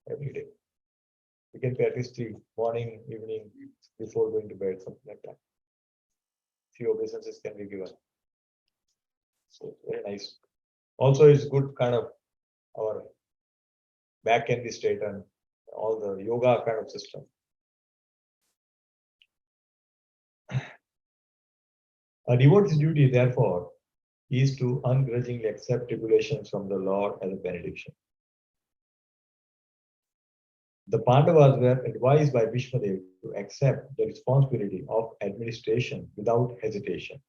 Every day. We can pay at least 3, morning, evening, before going to bed, something like that. Few obeisances can be given. So very nice. Also, it's good kind of our back can be straightened, all the yoga kind of system. A devotee's duty, therefore, is to ungrudgingly accept tribulations from the Lord as a benediction. The Pandavas were advised by Bhishmadev to accept the responsibility of administration without hesitation.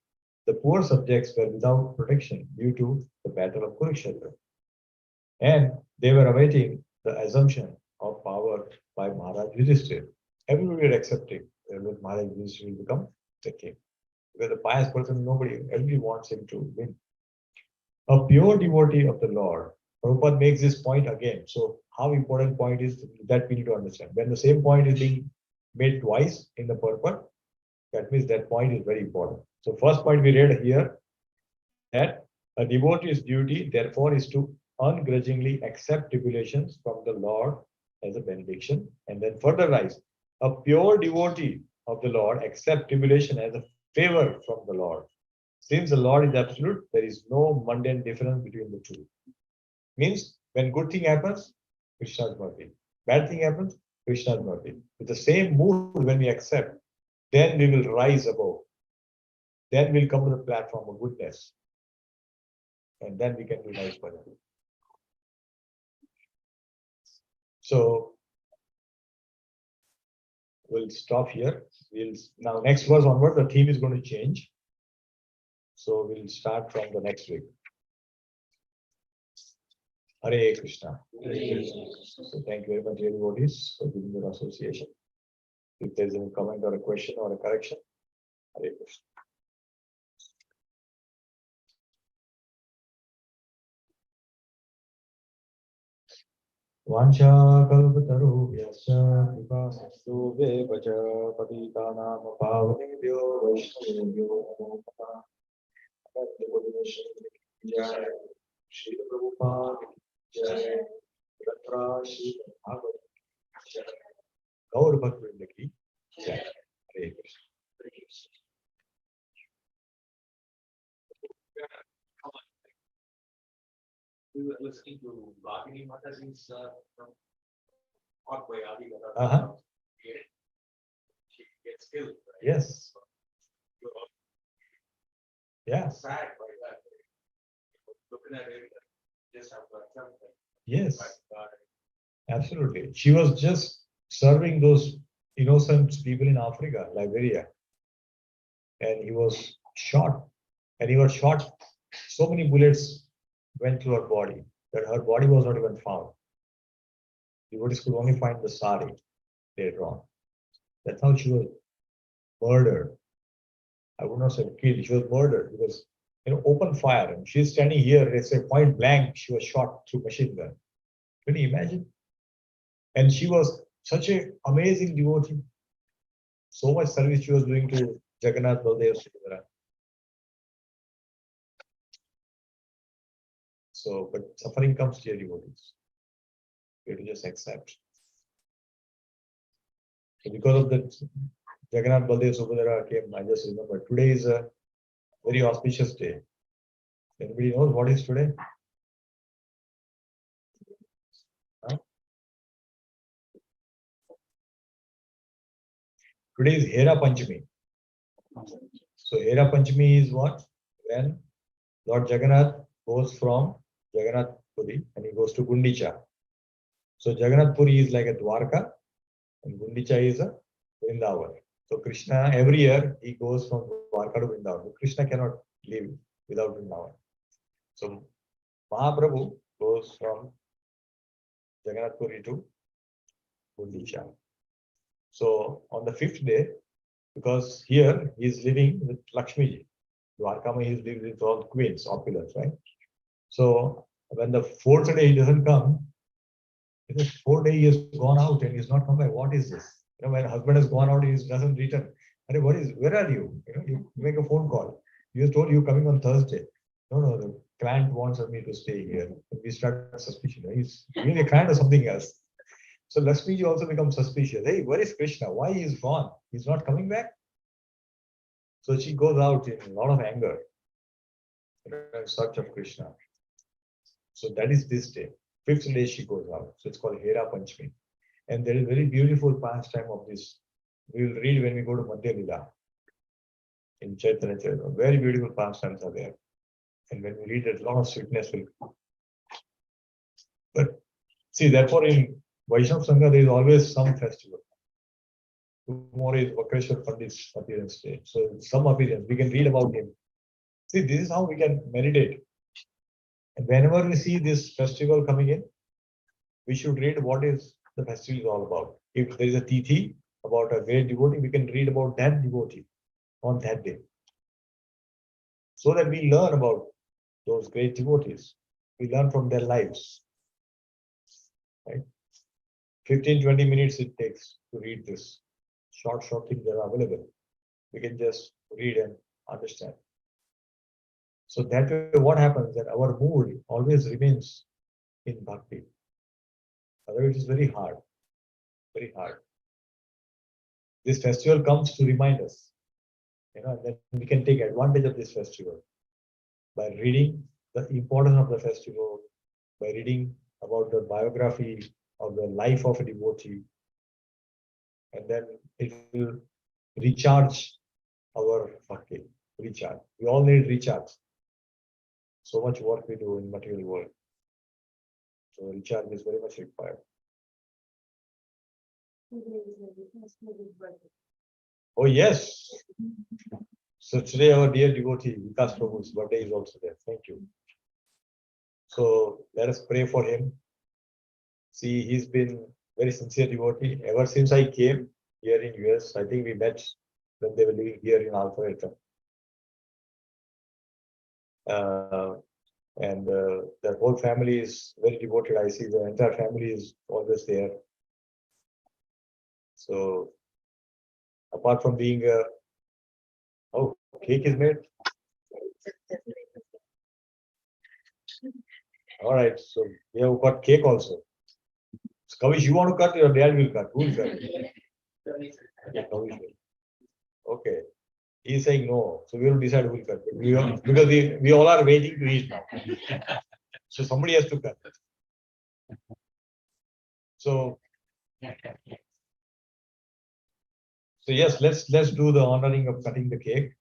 The poor subjects were without protection due to the battle of Kurukshetra. And they were awaiting the assumption of power by Maharaj Yudhishthira. Everybody were accepting that Maharaj Yudhishthira will become the king. Because the pious person, everybody wants him to win. A pure devotee of the Lord, Prabhupada makes this point again. So how important point is that we need to understand. When the same point is being made twice in the purport, that means that point is very important. So first point we read here, that a devotee's duty therefore is to ungrudgingly accept tribulations from the Lord as a benediction. And then further rise, a pure devotee of the Lord accept tribulation as a favor from the Lord. Since the Lord is absolute, there is no mundane difference between the two. Means when good thing happens, Krishna's mercy. Bad thing happens, Krishna's mercy. With the same mood, when we accept, then we will rise above. Then we'll come to the platform of goodness. And then we can do nice for them. So we'll stop here. Now next verse onward, the theme is going to change. So we'll start from the next week. Hare Krishna. So thank you very much, dear devotees, for giving your association. If there's any comment or a question or a correction, Hare Krishna. Vancha kalpatarubhyascha kripastu vevacha patitanam pavanebhyo vaishnavebhyo namo namaha. Jai Shri Prabhupada Jai Ratra Shri Bhagavatam Jai Gaur Bhaktivinoda Ki Jai. Hare Krishna. We were listening to Bhagini Mataji's from Parkway Adi. She gets killed. Right? Yes. Yeah. Sad by that. Looking at it, just have got something. Yes. Absolutely. She was just serving those innocent people in Africa, Liberia. And he was shot. And he was shot. So many bullets went through her body that her body was not even found. Devotees could only find the sari later on. That's how she was murdered. I would not say killed. She was murdered because open fire. And she's standing here. They say point blank. She was shot through machine gun. Can you imagine? And she was such an amazing devotee. So much service she was doing to Jagannath, Baldev, Subhadra. So, but suffering comes to your devotees. You have to just accept. So because of that, Jagannath, Baldev, Subhadra came. I just remember today is a very auspicious day. Anybody knows what is today? Huh? Today is Hera Panchami. So Hera Panchami is what? When Lord Jagannath goes from Jagannath Puri and he goes to Gundicha. So Jagannath Puri is like a Dwarka and Gundicha is a Vrindavan. So Krishna, every year he goes from Dwarka to Vrindavan. But Krishna cannot live without Vrindavan. So Mahaprabhu goes from Jagannath Puri to Gundicha. So on the 5th day, because here he is living with Lakshmiji. Dwarkama he is living with all queens, opulence, right? So when the 4th day he doesn't come, Because 4 days he has gone out and he's not come back. What is this? When a husband has gone out, he doesn't return. What is, where are you? You make a phone call. You just told you coming on Thursday. No, the client wants me to stay here. We start suspicion. He's really a client or something else. So Lakshmi also becomes suspicious. Hey, where is Krishna? Why he's gone? He's not coming back. So she goes out in a lot of anger in search of Krishna. So that is this day. 5th day she goes out. So it's called Hera Panchami. And there is very beautiful pastime of this. We will read when we go to Madhya Lila in Chaitanya Charitamrita. Very beautiful pastimes are there. And when we read it, a lot of sweetness will come. But see, therefore in Vaishnava Sangha, there is always some festival. Tomorrow is Vakreshwar Pandit's appearance day. So some appearance, we can read about him. See, this is how we can meditate. And whenever we see this festival coming in, we should read what is the festival is all about. If there is a tithi about a great devotee, we can read about that devotee on that day. So that we learn about those great devotees. We learn from their lives. Right? 15-20 minutes it takes to read this. Short things that are available. We can just read and understand. So that way what happens that our mood always remains in bhakti. Otherwise it is very hard. Very hard. This festival comes to remind us. And then we can take advantage of this festival by reading the importance of the festival, by reading about the biography of the life of a devotee, and then it will recharge our bhakti. Recharge. We all need recharge. So much work we do in material world. So recharge is very much required. Oh yes. So today our dear devotee Vikas Prabhu's birthday is also there. Thank you. So let us pray for him. See, he's been very sincere devotee ever since I came here in US. I think we met when they were living here in Alpharetta. And their whole family is very devoted. I see the entire family is always there. So apart from being a cake is made. All right, so we have got cake also. So Kavish, you want to cut? Your dad will cut. Who will cut? Yeah, Kavish will. Okay. He's saying no. So we will decide who will cut. Because we all are waiting to eat now. So somebody has to cut. So yes, let's do the honoring of cutting the cake.